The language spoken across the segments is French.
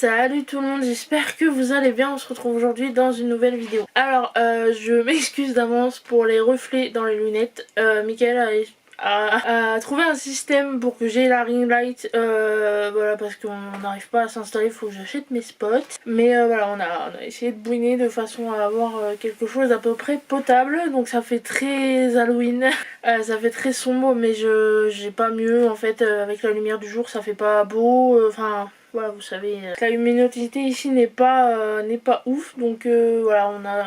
Salut tout le monde, j'espère que vous allez bien. On se retrouve aujourd'hui dans une nouvelle vidéo. Alors je m'excuse d'avance pour les reflets dans les lunettes. Michael a trouvé un système pour que j'ai la ring light, voilà, parce qu'on n'arrive pas à s'installer, il faut que j'achète mes spots. Mais voilà, on a essayé de bouiner de façon à avoir quelque chose d'à peu près potable. Donc ça fait très Halloween, ça fait très sombre, mais j'ai pas mieux en fait. Avec la lumière du jour ça fait pas beau, enfin... Voilà, vous savez, la luminosité ici n'est pas ouf, donc voilà, on a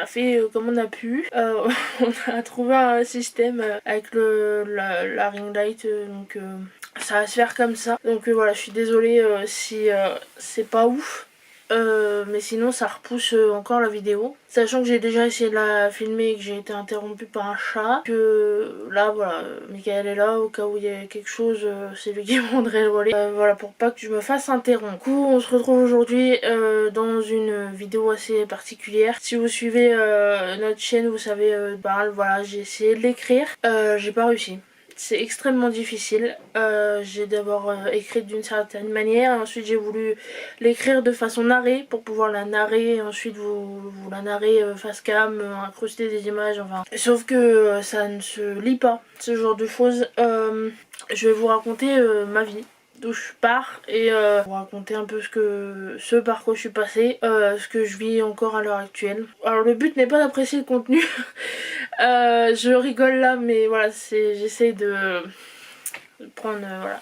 fait comme on a pu. On a trouvé un système avec la ring light, donc ça va se faire comme ça. Donc voilà, je suis désolée si c'est pas ouf. Mais sinon ça repousse encore la vidéo. Sachant que j'ai déjà essayé de la filmer et que j'ai été interrompue par un chat. Que là voilà, Michael est là au cas où il y a quelque chose, c'est lui qui prendrait le relais. Voilà, pour pas que je me fasse interrompre. Du coup on se retrouve aujourd'hui dans une vidéo assez particulière. Si vous suivez notre chaîne vous savez, voilà, j'ai essayé de l'écrire. J'ai pas réussi. C'est extrêmement difficile. J'ai d'abord écrit d'une certaine manière, ensuite j'ai voulu l'écrire de façon narrée pour pouvoir la narrer, et ensuite vous la narrer face cam, incruster des images, enfin. Sauf que ça ne se lit pas, ce genre de choses. Je vais vous raconter ma vie, d'où je pars, et vous raconter un peu ce par quoi je suis passée, ce que je vis encore à l'heure actuelle. Alors le but n'est pas d'apprécier le contenu. Je rigole là, mais voilà, j'essaie de prendre voilà,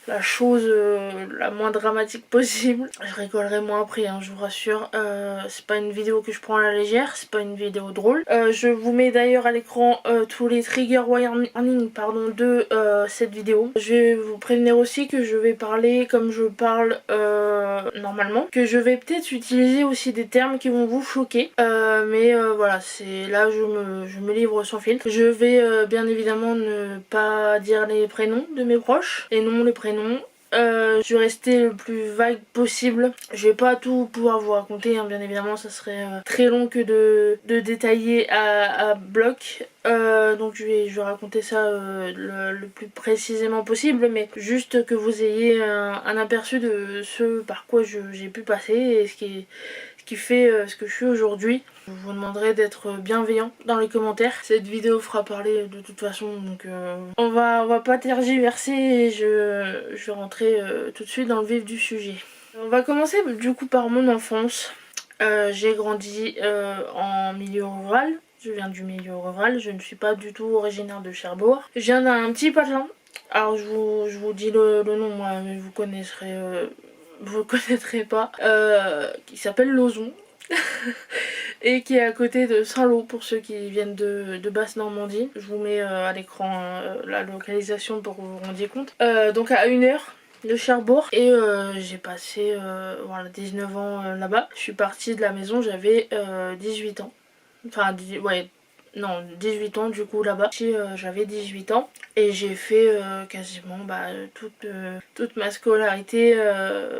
la chose la moins dramatique possible. Je rigolerai moins après, hein, je vous rassure. C'est pas une vidéo que je prends à la légère, c'est pas une vidéo drôle. Je vous mets d'ailleurs à l'écran tous les trigger warnings de cette vidéo. Je vais vous prévenir aussi que je vais parler comme je parle normalement, que je vais peut-être utiliser aussi des termes qui vont vous choquer, mais voilà, c'est là je me livre sans filtre. Je vais bien évidemment ne pas dire les prénoms de mes proches et non les prénoms. Je vais rester le plus vague possible. Je vais pas tout pouvoir vous raconter, hein, bien évidemment, ça serait très long que de détailler à bloc. Donc je vais raconter ça le plus précisément possible, mais juste que vous ayez un aperçu de ce par quoi j'ai pu passer et ce qui fait ce que je suis aujourd'hui. Je vous demanderai d'être bienveillant dans les commentaires. Cette vidéo fera parler de toute façon, donc on va pas tergiverser et je vais rentrer tout de suite dans le vif du sujet. On va commencer du coup par mon enfance. J'ai grandi en milieu rural. Je viens du milieu rural, je ne suis pas du tout originaire de Cherbourg. Je viens d'un petit patelin. Alors je vous dis le nom, moi, mais vous connaîtrez pas, qui s'appelle Lauzon. Et qui est à côté de Saint-Lô pour ceux qui viennent de Basse-Normandie. Je vous mets à l'écran la localisation pour que vous vous rendiez compte. Donc à 1 heure de Cherbourg, et j'ai passé voilà, 19 ans là-bas. Je suis partie de la maison, j'avais 18 ans. Enfin, ouais, non, 18 ans du coup là-bas. J'avais 18 ans et j'ai fait quasiment toute ma scolarité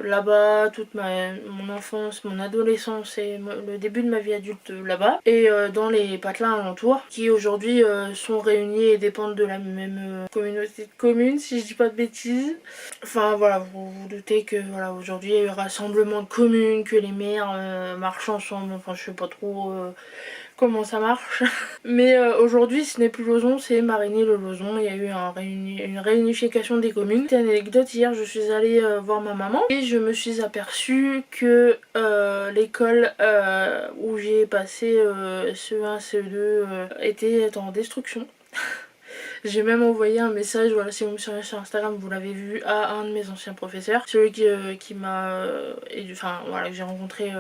là-bas, mon enfance, mon adolescence et le début de ma vie adulte là-bas. Et dans les patelins alentours qui aujourd'hui sont réunis et dépendent de la même communauté de communes, si je dis pas de bêtises. Enfin voilà, vous vous doutez que voilà, aujourd'hui il y a eu rassemblement de communes, que les maires marchent ensemble, enfin je sais pas trop comment ça marche. Mais aujourd'hui ce n'est plus Lauzon, c'est Marigny-le-Lauzon. Il y a eu une réunification des communes. Petite anecdote, hier je suis allée voir ma maman et je me suis aperçue que l'école où j'ai passé CE1, CE2 était en destruction. J'ai même envoyé un message, voilà, si vous me suivez sur Instagram, vous l'avez vu, à un de mes anciens professeurs. Celui qui m'a... enfin, voilà, que j'ai rencontré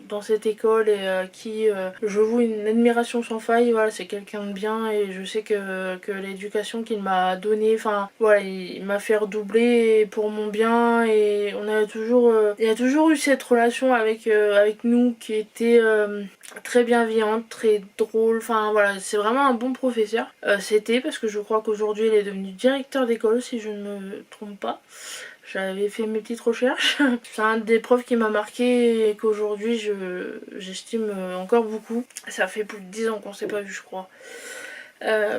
dans cette école et qui, je voue une admiration sans faille. Voilà, c'est quelqu'un de bien et je sais que l'éducation qu'il m'a donnée, enfin, voilà, il m'a fait redoubler pour mon bien et on a toujours... il y a toujours eu cette relation avec nous qui était... très bienveillante, très drôle, enfin voilà, c'est vraiment un bon professeur. C'était parce que je crois qu'aujourd'hui il est devenu directeur d'école si je ne me trompe pas. J'avais fait mes petites recherches. C'est un des profs qui m'a marqué et qu'aujourd'hui j'estime encore beaucoup. Ça fait plus de 10 ans qu'on s'est pas vu, je crois.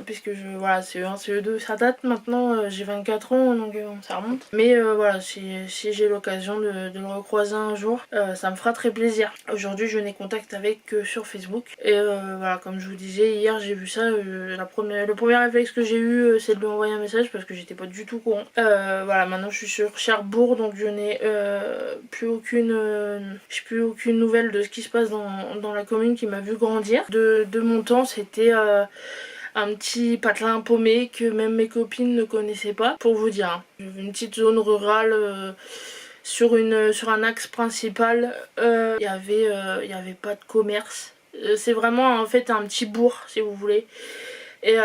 puisque voilà, CE1, CE2 ça date maintenant, j'ai 24 ans donc ça remonte. Mais voilà, si j'ai l'occasion de le recroiser un jour, ça me fera très plaisir. Aujourd'hui je n'ai contact avec que sur Facebook. Et voilà, comme je vous disais, hier j'ai vu ça, le premier réflexe que j'ai eu c'est de lui envoyer un message parce que j'étais pas du tout courant. Voilà, maintenant je suis sur Cherbourg donc je n'ai plus aucune nouvelle de ce qui se passe dans la commune qui m'a vu grandir. De mon temps c'était un petit patelin paumé que même mes copines ne connaissaient pas, pour vous dire. Une petite zone rurale sur un axe principal, il y avait pas de commerce. C'est vraiment en fait un petit bourg si vous voulez. Et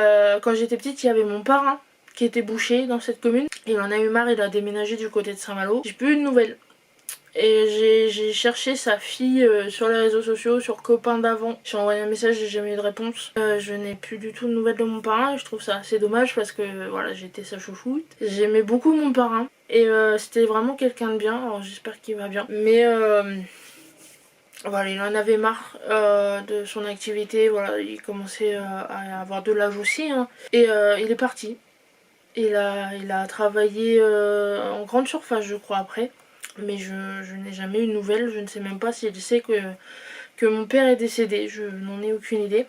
quand j'étais petite, il y avait mon parrain qui était boucher dans cette commune. Il en a eu marre, il a déménagé du côté de Saint-Malo. J'ai plus eu de nouvelles. Et j'ai cherché sa fille sur les réseaux sociaux, sur copain d'avant. J'ai envoyé un message, j'ai jamais eu de réponse. Je n'ai plus du tout de nouvelles de mon parrain et je trouve ça assez dommage parce que voilà, j'étais sa chouchoute. J'aimais beaucoup mon parrain et c'était vraiment quelqu'un de bien, alors j'espère qu'il va bien. Mais voilà, il en avait marre de son activité, voilà, il commençait à avoir de l'âge aussi hein. Et il est parti. Il a travaillé en grande surface je crois après. Mais je n'ai jamais eu de nouvelles, je ne sais même pas s'il sait que mon père est décédé, je n'en ai aucune idée.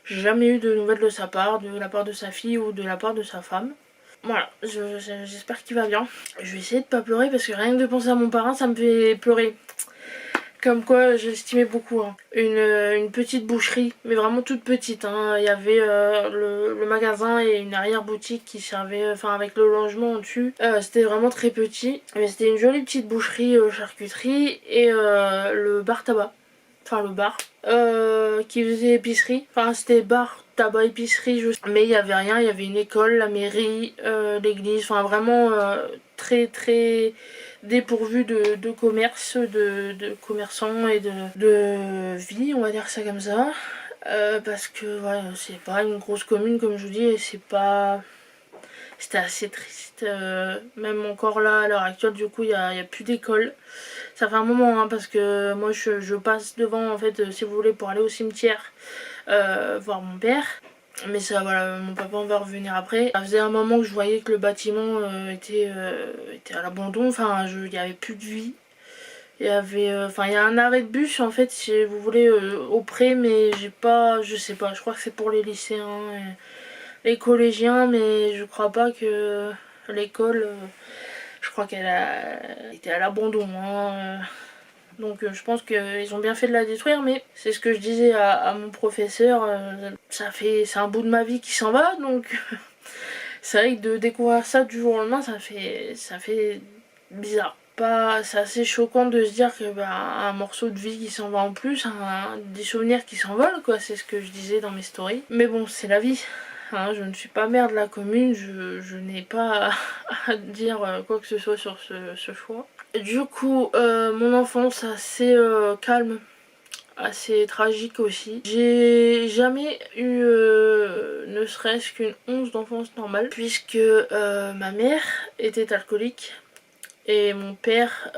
J'ai jamais eu de nouvelles de sa part, de la part de sa fille ou de la part de sa femme. Voilà, j'espère qu'il va bien. Je vais essayer de pas pleurer parce que rien que de penser à mon parrain ça me fait pleurer. Comme quoi j'estimais beaucoup hein. Une petite boucherie, mais vraiment toute petite hein. Il y avait le magasin et une arrière-boutique qui servait, enfin avec le logement au dessus. C'était vraiment très petit, mais c'était une jolie petite boucherie charcuterie et le bar tabac. Enfin le bar qui faisait épicerie. Enfin c'était bar, tabac, épicerie, mais il y avait rien, il y avait une école, la mairie, l'église, enfin vraiment très très dépourvu de commerce, de commerçants et de vie, on va dire ça comme ça. Parce que voilà, c'est pas une grosse commune comme je vous dis et c'est pas... C'était assez triste, même encore là à l'heure actuelle du coup il y a plus d'école. Ça fait un moment hein, parce que moi je passe devant en fait si vous voulez pour aller au cimetière voir mon père. Mais ça voilà, mon papa on va revenir après. Ça faisait un moment que je voyais que le bâtiment était à l'abandon, enfin il n'y avait plus de vie. Il y avait, enfin il y a un arrêt de bus en fait si vous voulez au pré mais j'ai pas, je sais pas, je crois que c'est pour les lycéens et les collégiens mais je crois pas que l'école, je crois qu'elle a été à l'abandon hein. Donc je pense qu'ils ont bien fait de la détruire mais c'est ce que je disais à mon professeur, c'est un bout de ma vie qui s'en va donc c'est vrai que de découvrir ça du jour au lendemain ça fait bizarre. C'est assez choquant de se dire que un morceau de vie qui s'en va en plus, des souvenirs qui s'envolent quoi, c'est ce que je disais dans mes stories. Mais bon c'est la vie. Hein, je ne suis pas maire de la commune, je n'ai pas à dire quoi que ce soit sur ce choix. Du coup, mon enfance assez calme, assez tragique aussi. J'ai jamais eu ne serait-ce qu'une once d'enfance normale, puisque ma mère était alcoolique et mon père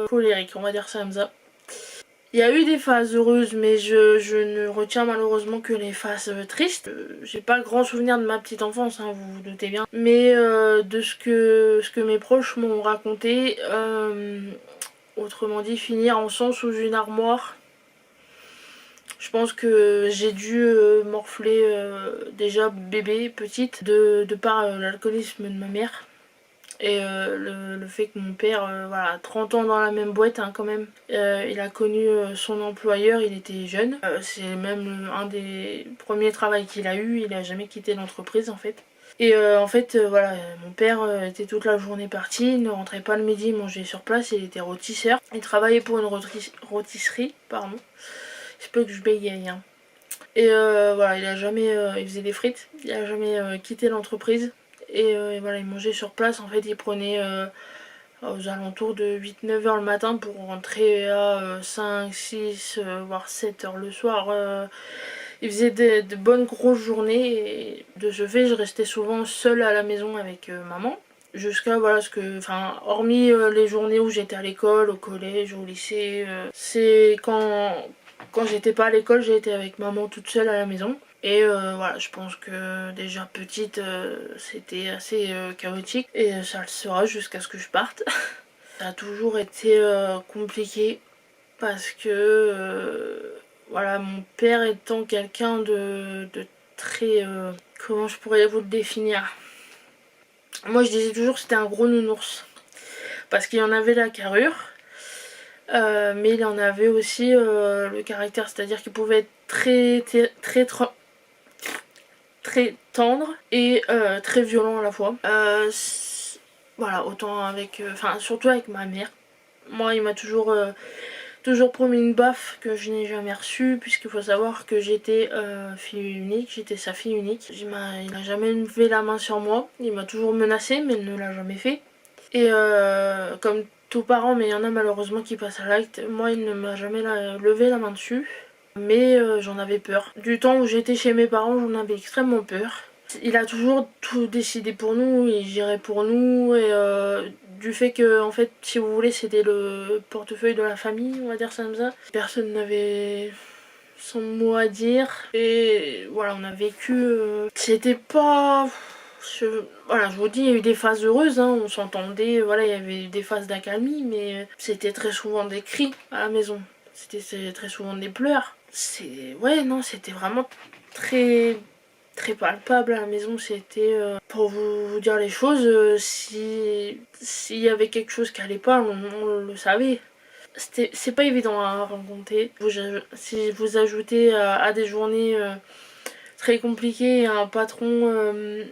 colérique, on va dire ça comme ça. Il y a eu des phases heureuses mais je ne retiens malheureusement que les phases tristes. J'ai pas grand souvenir de ma petite enfance, hein, vous vous doutez bien. Mais de ce que mes proches m'ont raconté, autrement dit finir en sang sous une armoire. Je pense que j'ai dû morfler déjà bébé, petite, de par l'alcoolisme de ma mère. Et le fait que mon père, voilà, 30 ans dans la même boîte hein, quand même, il a connu son employeur, il était jeune. C'est même un des premiers travaux qu'il a eu, il a jamais quitté l'entreprise en fait. Et en fait, voilà, mon père était toute la journée parti, il ne rentrait pas le midi, il mangeait sur place, il était rôtisseur. Il travaillait pour une rôtisserie, pardon. C'est peu que je bégaye. Hein. Et voilà, il faisait des frites, il a jamais quitté l'entreprise. Et voilà, il mangeait sur place, en fait il prenait aux alentours de 8-9 heures le matin pour rentrer à 5, 6, voire 7 heures le soir. Il faisait de bonnes grosses journées et de ce fait je restais souvent seule à la maison avec maman. Jusqu'à voilà hormis les journées où j'étais à l'école, au collège, au lycée, c'est quand j'étais pas à l'école, j'ai été avec maman toute seule à la maison. Et voilà, je pense que déjà petite, c'était assez chaotique. Et ça le sera jusqu'à ce que je parte. Ça a toujours été compliqué parce que voilà, mon père étant quelqu'un de très... comment je pourrais vous le définir? Moi je disais toujours que c'était un gros nounours. Parce qu'il y en avait la carrure, mais il en avait aussi le caractère, c'est-à-dire qu'il pouvait être très tendre et très violent à la fois. Voilà, autant avec... Enfin, surtout avec ma mère. Moi, il m'a toujours promis une baffe que je n'ai jamais reçue, puisqu'il faut savoir que j'étais fille unique, j'étais sa fille unique. Il n'a jamais levé la main sur moi, il m'a toujours menacé, mais il ne l'a jamais fait. Et comme tous parents, mais il y en a malheureusement qui passent à l'acte, moi il ne m'a jamais levé la main dessus. Mais j'en avais peur. Du temps où j'étais chez mes parents, j'en avais extrêmement peur. Il a toujours tout décidé pour nous, il gérait pour nous, et du fait que, en fait, si vous voulez, c'était le portefeuille de la famille, on va dire ça comme ça. Personne n'avait son mot à dire, et voilà, on a vécu... C'était pas... Voilà, je vous dis, il y a eu des phases heureuses, hein, on s'entendait, voilà, il y avait des phases d'accalmie, mais c'était très souvent des cris à la maison. C'était très souvent des pleurs. Ouais, non, c'était vraiment très très palpable à la maison. C'était pour vous dire les choses, s'il y avait quelque chose qui allait pas, on le savait. C'est pas évident à raconter. Si vous ajoutez à des journées très compliquées un patron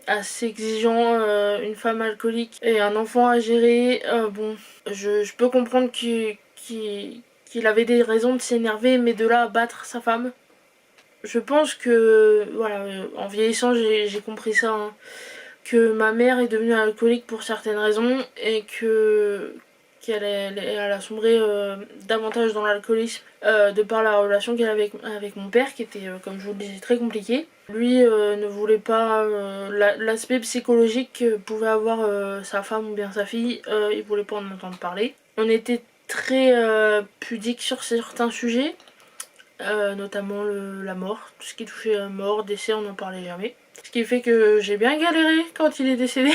assez exigeant, une femme alcoolique et un enfant à gérer, bon, je peux comprendre qu'il avait des raisons de s'énerver, mais de là à battre sa femme, je pense que, voilà, en vieillissant, j'ai compris ça, hein, que ma mère est devenue alcoolique pour certaines raisons et qu'elle a sombré davantage dans l'alcoolisme de par la relation qu'elle avait avec mon père, qui était, comme je vous le disais, très compliquée. Lui ne voulait pas l'aspect psychologique que pouvait avoir sa femme ou bien sa fille, il voulait pas en entendre parler. On était très pudique sur certains sujets, notamment la mort, tout ce qui touchait à mort, décès, on n'en parlait jamais. Ce qui fait que j'ai bien galéré quand il est décédé.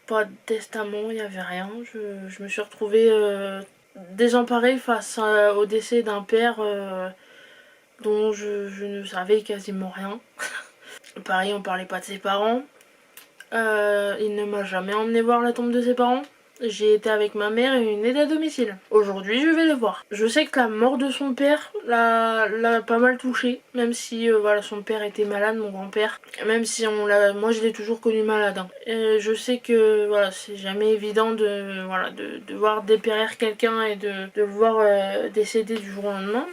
Pas de testament, il n'y avait rien. Je me suis retrouvée désemparée face au décès d'un père dont je ne savais quasiment rien. Pareil, on parlait pas de ses parents. Il ne m'a jamais emmené voir la tombe de ses parents. J'ai été avec ma mère et une aide à domicile. Aujourd'hui, je vais les voir. Je sais que la mort de son père l'a pas mal touché, même si voilà, son père était malade, mon grand-père. Même si moi je l'ai toujours connu malade, hein. Et je sais que voilà, c'est jamais évident de voir dépérir quelqu'un et de le voir décéder du jour au lendemain.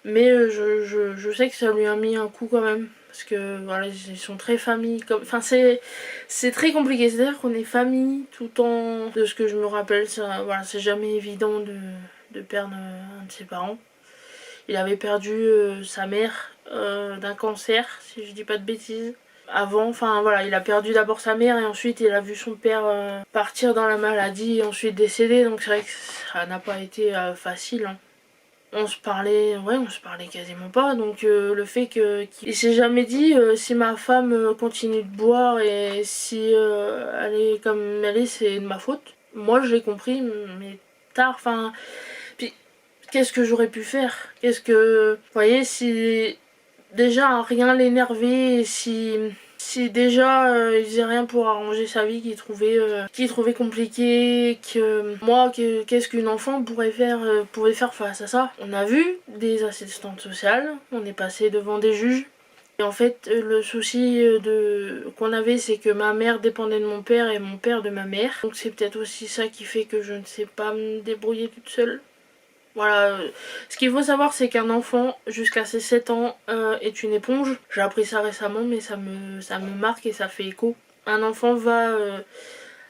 Mais je sais que ça lui a mis un coup quand même. Parce que voilà, ils sont très famille. Enfin, c'est très compliqué. C'est-à-dire qu'on est famille tout en. De ce que je me rappelle, voilà, c'est jamais évident de perdre un de ses parents. Il avait perdu sa mère d'un cancer, si je dis pas de bêtises. Avant, enfin voilà, il a perdu d'abord sa mère et ensuite il a vu son père partir dans la maladie et ensuite décéder. Donc c'est vrai que ça n'a pas été facile, hein. On se parlait quasiment pas, donc le fait qu'il s'est jamais dit si ma femme continue de boire et si elle est comme elle est, c'est de ma faute. Moi je l'ai compris, mais tard, enfin, puis qu'est-ce que j'aurais pu faire? Vous voyez, si déjà rien l'énervait, si déjà il faisait rien pour arranger sa vie qu'il trouvait compliqué, que moi qu'est-ce qu'une enfant pouvait faire face à ça. On a vu des assistantes sociales, on est passé devant des juges. Et en fait le souci qu'on avait, c'est que ma mère dépendait de mon père et mon père de ma mère. Donc c'est peut-être aussi ça qui fait que je ne sais pas me débrouiller toute seule. Voilà, ce qu'il faut savoir, c'est qu'un enfant jusqu'à ses 7 ans est une éponge. J'ai appris ça récemment, mais ça me marque et ça fait écho. Un enfant va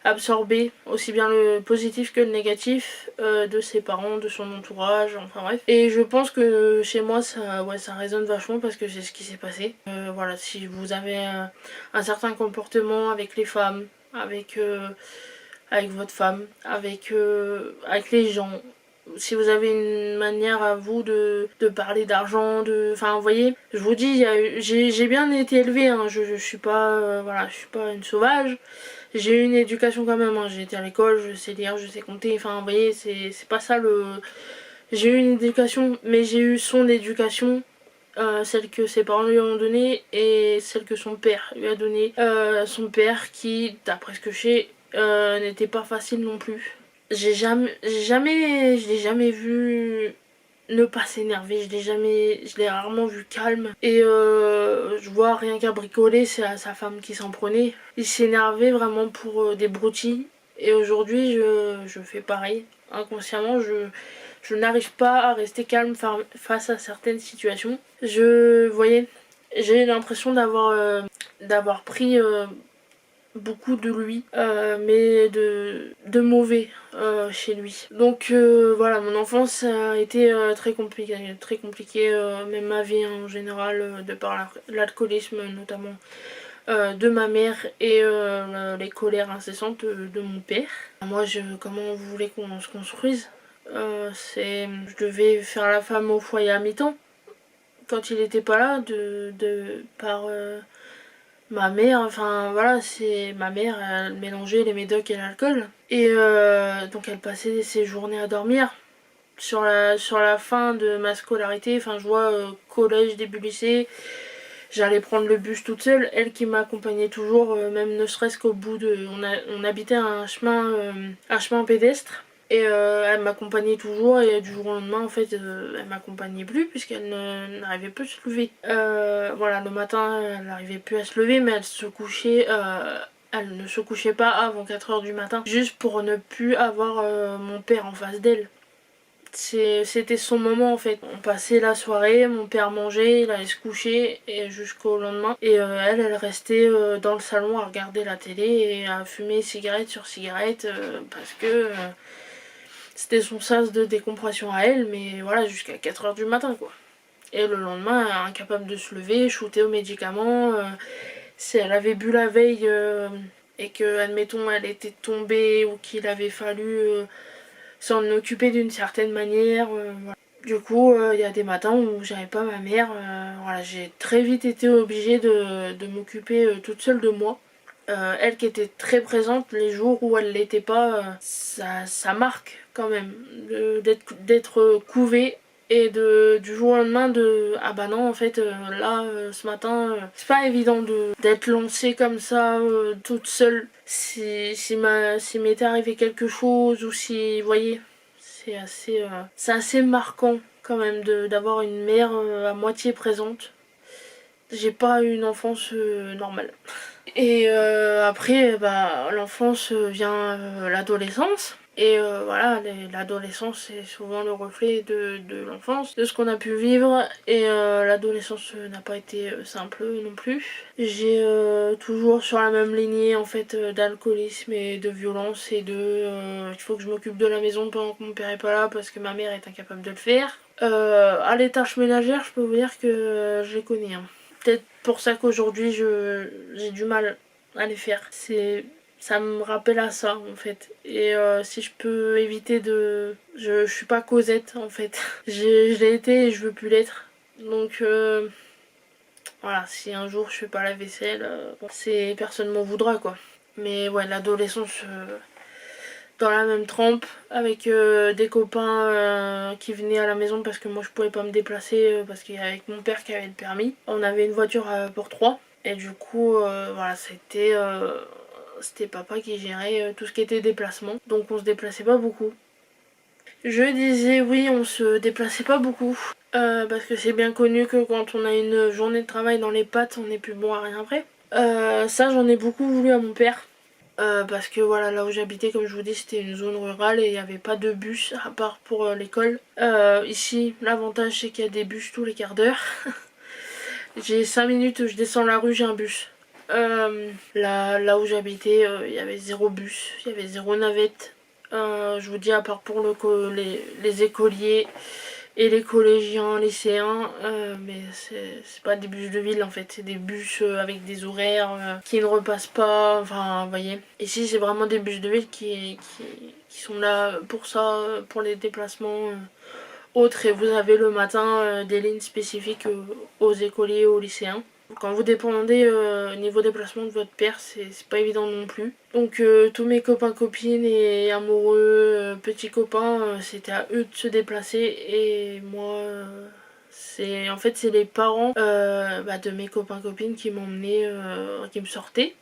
absorber aussi bien le positif que le négatif de ses parents, de son entourage, enfin bref. Et je pense que chez moi ça résonne vachement parce que c'est ce qui s'est passé. Voilà, si vous avez un certain comportement avec les femmes, avec votre femme, avec les gens, si vous avez une manière à vous de parler d'argent, enfin vous voyez, je vous dis, j'ai bien été élevée, hein. Je suis pas, voilà, je suis pas une sauvage. J'ai eu une éducation quand même, hein. J'ai été à l'école, je sais lire, je sais compter, enfin vous voyez, c'est pas ça le... J'ai eu une éducation, mais j'ai eu son éducation, celle que ses parents lui ont donnée et celle que son père lui a donnée. Son père qui, d'après ce que je sais, n'était pas facile non plus. Je l'ai jamais vu ne pas s'énerver, je l'ai rarement vu calme. Et je vois rien qu'à bricoler, c'est à sa femme qui s'en prenait. Il s'énervait vraiment pour des broutilles. Et aujourd'hui, je fais pareil. Inconsciemment, je n'arrive pas à rester calme face à certaines situations. Vous voyez, j'ai l'impression d'avoir pris beaucoup de lui, mais de mauvais chez lui. Donc voilà, mon enfance a été très compliquée, même ma vie en général, de par l'alcoolisme notamment de ma mère et les colères incessantes de mon père. Moi, comment vous voulez qu'on se construise? Je devais faire la femme au foyer à mi-temps quand il était pas là, par ma mère, enfin voilà, c'est ma mère, elle mélangeait les médocs et l'alcool. Et donc elle passait ses journées à dormir. Sur la fin de ma scolarité, enfin je vois collège, début lycée, j'allais prendre le bus toute seule, elle qui m'accompagnait toujours, même ne serait-ce qu'au bout de... On habitait un chemin pédestre. Et elle m'accompagnait toujours et du jour au lendemain en fait elle m'accompagnait plus puisqu'elle n'arrivait plus à se lever. Voilà, le matin elle n'arrivait plus à se lever mais elle ne se couchait pas avant 4 h du matin juste pour ne plus avoir mon père en face d'elle. C'était son moment en fait. On passait la soirée, mon père mangeait, il allait se coucher et jusqu'au lendemain. Et elle restait dans le salon à regarder la télé et à fumer cigarette sur cigarette parce que c'était son sas de décompression à elle, mais voilà, jusqu'à 4 h du matin quoi. Et le lendemain, incapable de se lever, shootée aux médicaments. Si elle avait bu la veille et que, admettons, elle était tombée ou qu'il avait fallu s'en occuper d'une certaine manière. Voilà. Du coup, il y a des matins où j'avais pas ma mère. Voilà, j'ai très vite été obligée de m'occuper toute seule de moi. Elle qui était très présente, les jours où elle l'était pas, ça marque quand même d'être couvée et du jour au lendemain ah bah non en fait là ce matin c'est pas évident d'être lancée comme ça toute seule si m'était arrivé quelque chose ou si vous voyez c'est assez marquant quand même d'avoir une mère à moitié présente. J'ai pas eu une enfance normale. Et après, bah, l'enfance vient l'adolescence. Et voilà, l'adolescence c'est souvent le reflet de l'enfance, de ce qu'on a pu vivre. Et l'adolescence n'a pas été simple non plus. J'ai toujours sur la même lignée en fait d'alcoolisme et de violence et il faut que je m'occupe de la maison pendant que mon père est pas là parce que ma mère est incapable de le faire. Les tâches ménagères, je peux vous dire que je les connais. Hein. Peut-être pour ça qu'aujourd'hui j'ai du mal à les faire. Ça me rappelle à ça en fait. Et si je peux éviter je suis pas Cosette en fait. Je l'ai été et je veux plus l'être. Donc voilà, si un jour je fais pas la vaisselle, personne m'en voudra quoi. Mais ouais, l'adolescence dans la même trempe avec des copains qui venaient à la maison parce que moi je pouvais pas me déplacer parce qu'il y avait mon père qui avait le permis. On avait une voiture pour 3 et du coup voilà, c'était papa qui gérait tout ce qui était déplacement, donc on se déplaçait pas beaucoup. Je disais oui, on se déplaçait pas beaucoup parce que c'est bien connu que quand on a une journée de travail dans les pattes on n'est plus bon à rien après. Ça j'en ai beaucoup voulu à mon père. Parce que voilà, là où j'habitais, comme je vous dis, c'était une zone rurale et il n'y avait pas de bus à part pour l'école. Ici, l'avantage c'est qu'il y a des bus tous les quarts d'heure. J'ai 5 minutes, je descends la rue, j'ai un bus. Là où j'habitais, il y avait 0 bus, il y avait 0 navette. Je vous dis, à part pour les écoliers, et les collégiens, lycéens, mais c'est pas des bus de ville en fait, c'est des bus avec des horaires qui ne repassent pas, enfin vous voyez. Ici c'est vraiment des bus de ville qui sont là pour ça, pour les déplacements autres, et vous avez le matin des lignes spécifiques aux écoliers, aux lycéens. Quand vous dépendez niveau déplacement de votre père, c'est pas évident non plus. Donc tous mes copains, copines et amoureux, petits copains, c'était à eux de se déplacer. Et moi, en fait c'est les parents de mes copains, copines qui m'emmenaient, qui me sortaient.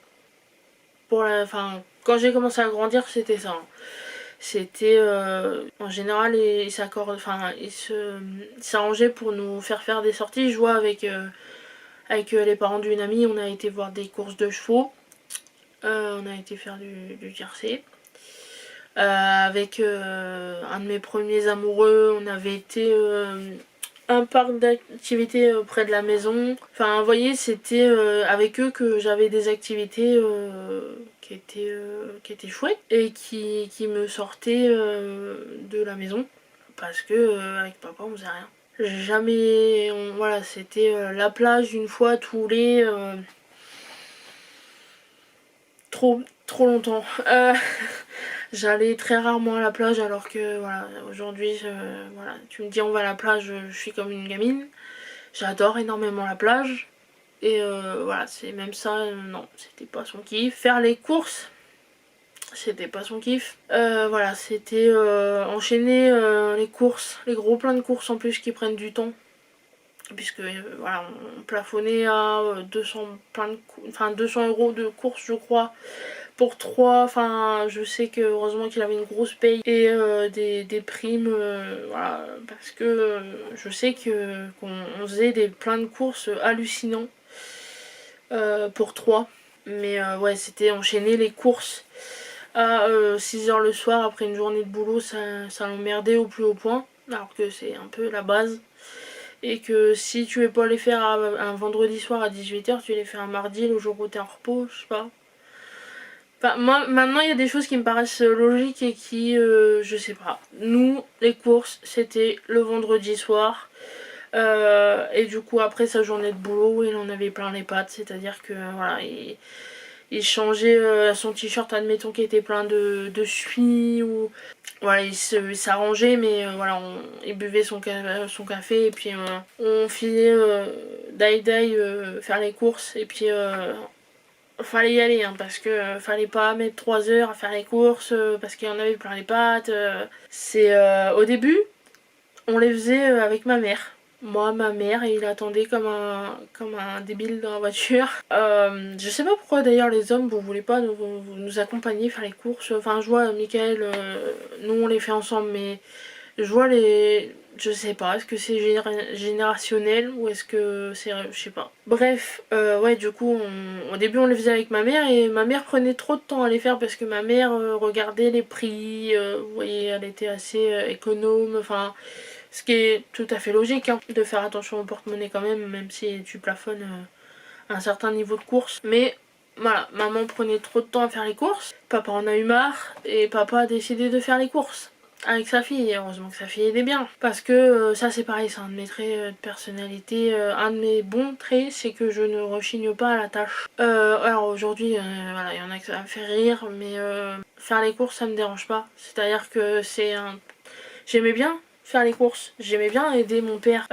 Quand j'ai commencé à grandir, c'était ça. Hein. C'était en général ils s'arrangeaient pour nous faire des sorties. Je vois avec les parents d'une amie, on a été voir des courses de chevaux, on a été faire du tiercé. Avec un de mes premiers amoureux, on avait été un parc d'activités près de la maison. Enfin, vous voyez, c'était avec eux que j'avais des activités qui étaient chouettes et qui me sortaient de la maison. Parce que avec papa, on faisait rien. Jamais, voilà, c'était la plage une fois tous les trop longtemps. J'allais très rarement à la plage alors que voilà, aujourd'hui, voilà, tu me dis on va à la plage, je suis comme une gamine. J'adore énormément la plage. Et voilà, c'est même ça, non, c'était pas son kiff. Faire les courses, c'était pas son kiff. Voilà, c'était enchaîner les courses, les gros pleins de courses en plus qui prennent du temps. Puisque voilà, on plafonnait à 200 euros de course, je crois, pour 3. Enfin, je sais que heureusement qu'il avait une grosse paye et des primes, voilà, parce que je sais qu'on faisait des plein de courses hallucinants pour 3. Mais ouais, c'était enchaîner les courses à 6h le soir après une journée de boulot, ça l'emmerdait au plus haut point, alors que c'est un peu la base. Et que si tu veux pas les faire un vendredi soir à 18h, tu les fais un mardi, le jour où t'es en repos, je sais pas. Enfin, moi, maintenant, il y a des choses qui me paraissent logiques et qui, je sais pas. Nous, les courses, c'était le vendredi soir. Et du coup, après sa journée de boulot, il en avait plein les pattes. C'est-à-dire que, voilà, il changeait son t-shirt, admettons, qui était plein de suie, ou voilà, il s'arrangeait, mais voilà, il buvait son café et puis on filait d'aïe faire les courses, et puis fallait y aller, hein, parce que fallait pas mettre 3 heures à faire les courses parce qu'il y en avait plein les pattes. Au début, on les faisait avec ma mère. Moi, ma mère, et il attendait comme un débile dans la voiture. Je sais pas pourquoi d'ailleurs les hommes, vous voulez pas nous accompagner faire les courses. Enfin, je vois Michael, nous on les fait ensemble, mais je vois je sais pas, est-ce que c'est générationnel ou est-ce que c'est... Je sais pas. Bref, ouais, du coup, au début on les faisait avec ma mère et ma mère prenait trop de temps à les faire parce que ma mère regardait les prix, vous voyez, elle était assez économe, enfin... Ce qui est tout à fait logique, hein, de faire attention au porte-monnaie quand même, même si tu plafonnes un certain niveau de course. Mais voilà, maman prenait trop de temps à faire les courses, papa en a eu marre, et papa a décidé de faire les courses avec sa fille. Et heureusement que sa fille aidait bien. Parce que ça c'est pareil, c'est un de mes traits de personnalité. Un de mes bons traits, c'est que je ne rechigne pas à la tâche. Alors aujourd'hui, voilà, il y en a que ça me fait rire, mais faire les courses ça me dérange pas. C'est-à-dire que j'aimais bien faire les courses. J'aimais bien aider mon père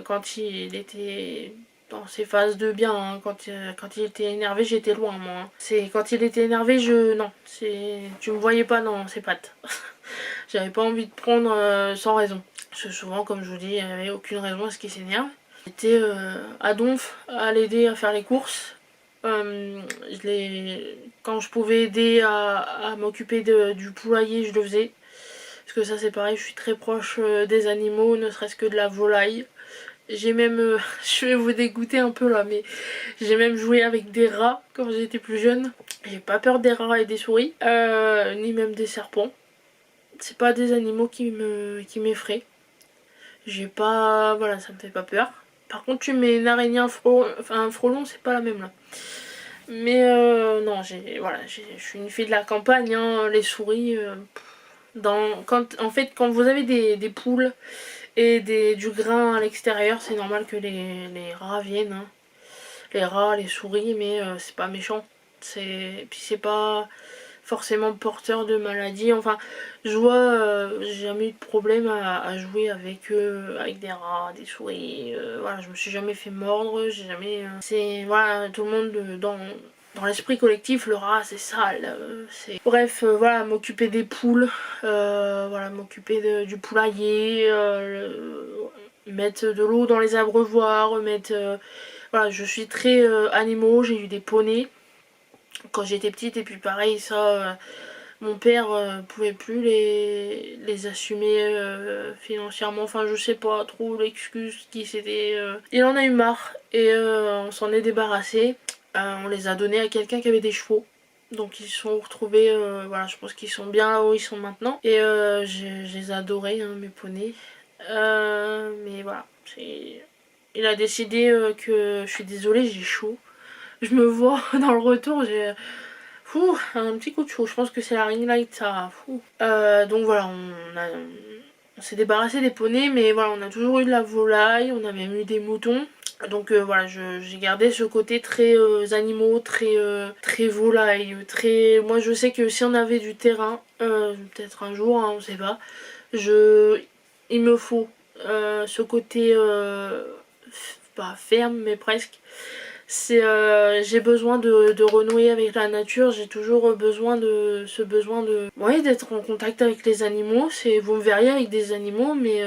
quand il était dans ses phases de bien. Hein. Quand il était énervé, j'étais loin, moi. Hein. C'est quand il était énervé, non. Tu me voyais pas dans ses pattes. J'avais pas envie de prendre sans raison. Parce que souvent, comme je vous dis, il n'y avait aucune raison à ce qu'il s'énerve. J'étais à Donf à l'aider à faire les courses. Quand je pouvais aider à m'occuper du poulailler, je le faisais. Parce que ça c'est pareil, je suis très proche des animaux, ne serait-ce que de la volaille. J'ai même, je vais vous dégoûter un peu là, mais j'ai même joué avec des rats quand j'étais plus jeune. J'ai pas peur des rats et des souris, ni même des serpents. C'est pas des animaux qui m'effraient. J'ai pas, voilà, ça me fait pas peur. Par contre, tu mets une araignée, un frelon, c'est pas la même là. Mais non, je suis une fille de la campagne, hein, les souris... en fait, quand vous avez des poules et du grain à l'extérieur. C'est normal que les rats viennent, hein. Les rats, les souris, mais c'est pas méchant. Puis c'est pas forcément porteur de maladie. Enfin, je vois, j'ai jamais eu de problème à jouer avec des rats, des souris. Voilà, je me suis jamais fait mordre, j'ai jamais. C'est voilà, tout le monde dans l'esprit collectif, le rat c'est sale. Bref, voilà, m'occuper des poules, voilà, m'occuper du poulailler, mettre de l'eau dans les abreuvoirs, voilà, je suis très animaux, j'ai eu des poneys quand j'étais petite et puis pareil ça mon père pouvait plus les assumer financièrement, enfin je sais pas trop l'excuse qui c'était. Il en a eu marre et on s'en est débarrassé. On les a donnés à quelqu'un qui avait des chevaux. Donc ils se sont retrouvés, voilà, je pense qu'ils sont bien là où ils sont maintenant. Et je les ai adorés, hein, mes poneys. Mais voilà, il a décidé que je suis désolée, j'ai chaud. Je me vois dans le retour, j'ai un petit coup de chaud. Je pense que c'est la ring light, ça. Donc voilà, on s'est débarrassé des poneys, mais voilà, on a toujours eu de la volaille, on a même eu des moutons. Donc voilà, j'ai gardé ce côté très animaux, très volaille, très. Moi je sais que si on avait du terrain, peut-être un jour, hein, on sait pas, il me faut ce côté pas ferme mais presque. J'ai besoin de renouer avec la nature, j'ai toujours besoin de ce besoin de ouais, d'être en contact avec les animaux. Vous me verriez avec des animaux, mais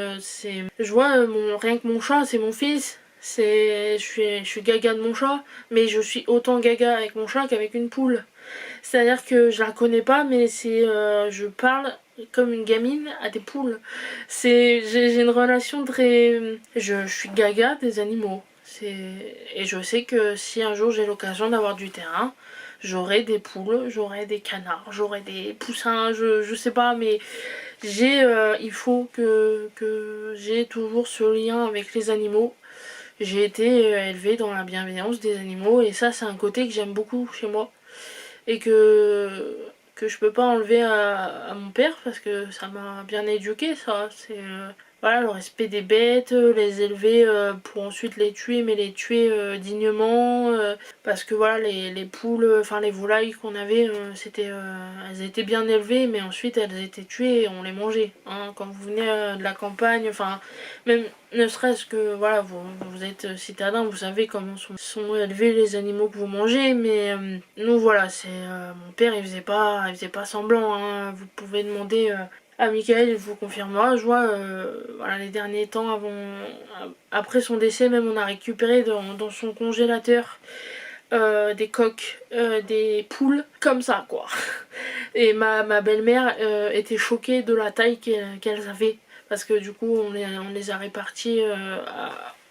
je vois rien que mon chat, c'est mon fils. Je suis gaga de mon chat, mais je suis autant gaga avec mon chat qu'avec une poule. C'est-à-dire que je la connais pas, mais je parle comme une gamine à des poules. J'ai une relation très. Je suis gaga des animaux. Et je sais que si un jour j'ai l'occasion d'avoir du terrain, j'aurai des poules, j'aurai des canards, j'aurai des poussins, je sais pas, mais il faut que j'ai toujours ce lien avec les animaux. J'ai été élevée dans la bienveillance des animaux et ça c'est un côté que j'aime beaucoup chez moi et que je peux pas enlever à mon père parce que ça m'a bien éduqué, ça. Voilà, le respect des bêtes, les élever pour ensuite les tuer, mais les tuer dignement. Parce que voilà, les poules, enfin les volailles qu'on avait, elles étaient bien élevées, mais ensuite elles étaient tuées et on les mangeait. Hein. Quand vous venez de la campagne, enfin, même ne serait-ce que, voilà, vous êtes citadin, vous savez comment sont élevés les animaux que vous mangez, mais nous voilà, mon père il faisait pas semblant. Hein. Vous pouvez demander à Michael, il vous confirmera. Je vois, voilà, les derniers temps, après son décès, même on a récupéré dans son congélateur des coques, des poules, comme ça quoi. Et ma belle-mère était choquée de la taille qu'elles avaient. Parce que du coup on les a répartis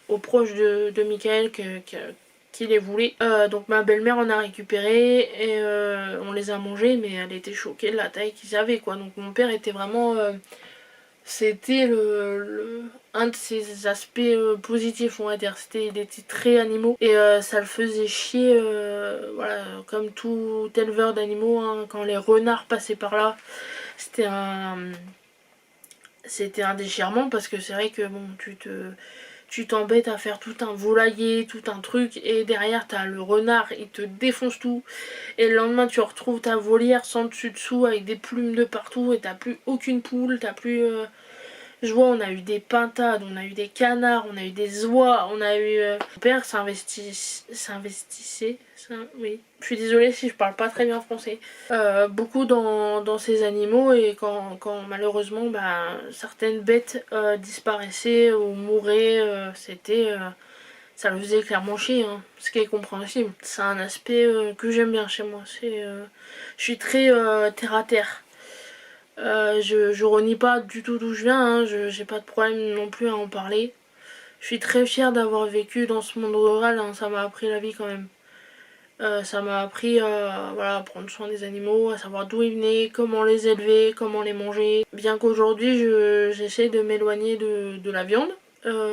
aux proches de Michael qui les voulait. Donc ma belle-mère en a récupéré et on les a mangés, mais elle était choquée de la taille qu'ils avaient quoi. Donc mon père était vraiment c'était un de ses aspects positifs, on va dire. Il était très animaux et ça le faisait chier, voilà, comme tout éleveur d'animaux. Hein, quand les renards passaient par là, c'était un, c'était un déchirement parce que c'est vrai que bon, tu t'embêtes à faire tout un volailler, tout un truc, et derrière t'as le renard, il te défonce tout, et le lendemain tu retrouves ta volière sans dessus dessous avec des plumes de partout, et t'as plus aucune poule, t'as plus. Je vois, on a eu des pintades, on a eu des canards, on a eu des oies, on a eu. Mon père s'investissait, oui. Je suis désolée si je parle pas très bien français. Beaucoup dans ces animaux et quand malheureusement certaines bêtes disparaissaient ou mouraient, ça le faisait clairement chier, hein, ce qui est compréhensible. C'est un aspect que j'aime bien chez moi. Je suis très terre à terre. Je renie pas du tout d'où je viens, hein, j'ai pas de problème non plus à en parler. Je suis très fière d'avoir vécu dans ce monde rural, hein, ça m'a appris la vie quand même. Ça m'a appris voilà, à prendre soin des animaux, à savoir d'où ils venaient, comment les élever, comment les manger. Bien qu'aujourd'hui j'essaie de m'éloigner de la viande.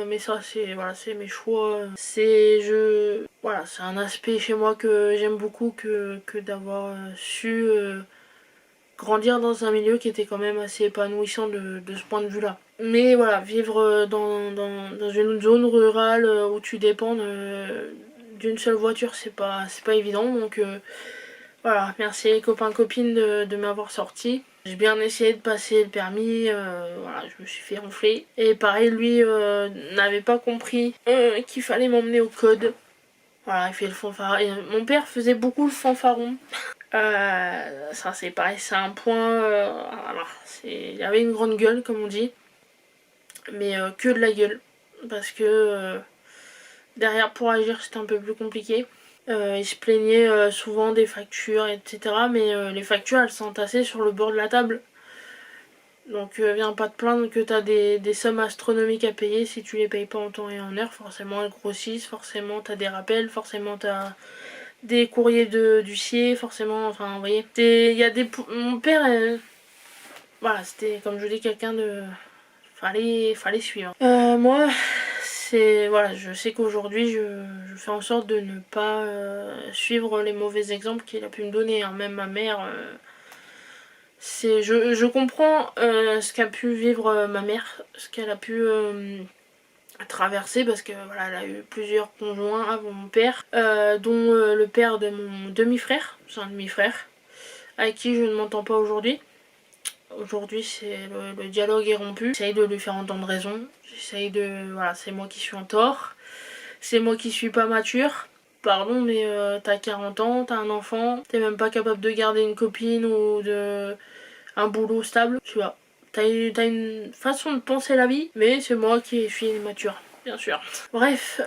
Mais ça c'est mes choix. Voilà, c'est un aspect chez moi que j'aime beaucoup que d'avoir su grandir dans un milieu qui était quand même assez épanouissant de ce point de vue là. Mais voilà, vivre dans une zone rurale où tu dépends d'une seule voiture, c'est pas évident. Donc voilà, merci les copains copines de m'avoir sorti. J'ai bien essayé de passer le permis, voilà, je me suis fait ronfler. Et pareil, lui n'avait pas compris qu'il fallait m'emmener au code. Voilà, il fait le fanfaron. Et mon père faisait beaucoup le fanfaron. Ça c'est pareil, c'est un point... voilà, il avait une grande gueule comme on dit. Mais que de la gueule. Parce que derrière pour agir c'était un peu plus compliqué. Il se plaignait souvent des factures, etc. Mais les factures elles s'entassaient sur le bord de la table. Donc viens pas te plaindre que t'as des sommes astronomiques à payer si tu les payes pas en temps et en heure. Forcément elles grossissent, forcément t'as des rappels, forcément t'as des courriers d'huissier, forcément, enfin vous voyez. Il y a des... Mon père, voilà, c'était comme je dis quelqu'un de... Fallait suivre. Moi, c'est... Voilà, je sais qu'aujourd'hui je fais en sorte de ne pas suivre les mauvais exemples qu'il a pu me donner. Hein. Même ma mère... je comprends ce qu'a pu vivre ma mère, ce qu'elle a pu traverser parce que voilà, elle a eu plusieurs conjoints avant mon père, dont le père de mon demi-frère, c'est un demi-frère, avec qui je ne m'entends pas aujourd'hui. Aujourd'hui, c'est le dialogue est rompu. J'essaye de lui faire entendre raison. J'essaye de... Voilà, c'est moi qui suis en tort. C'est moi qui suis pas mature. Pardon, mais t'as 40 ans, t'as un enfant, t'es même pas capable de garder une copine ou un boulot stable, tu vois. T'as une façon de penser la vie, mais c'est moi qui suis immature, bien sûr. Bref,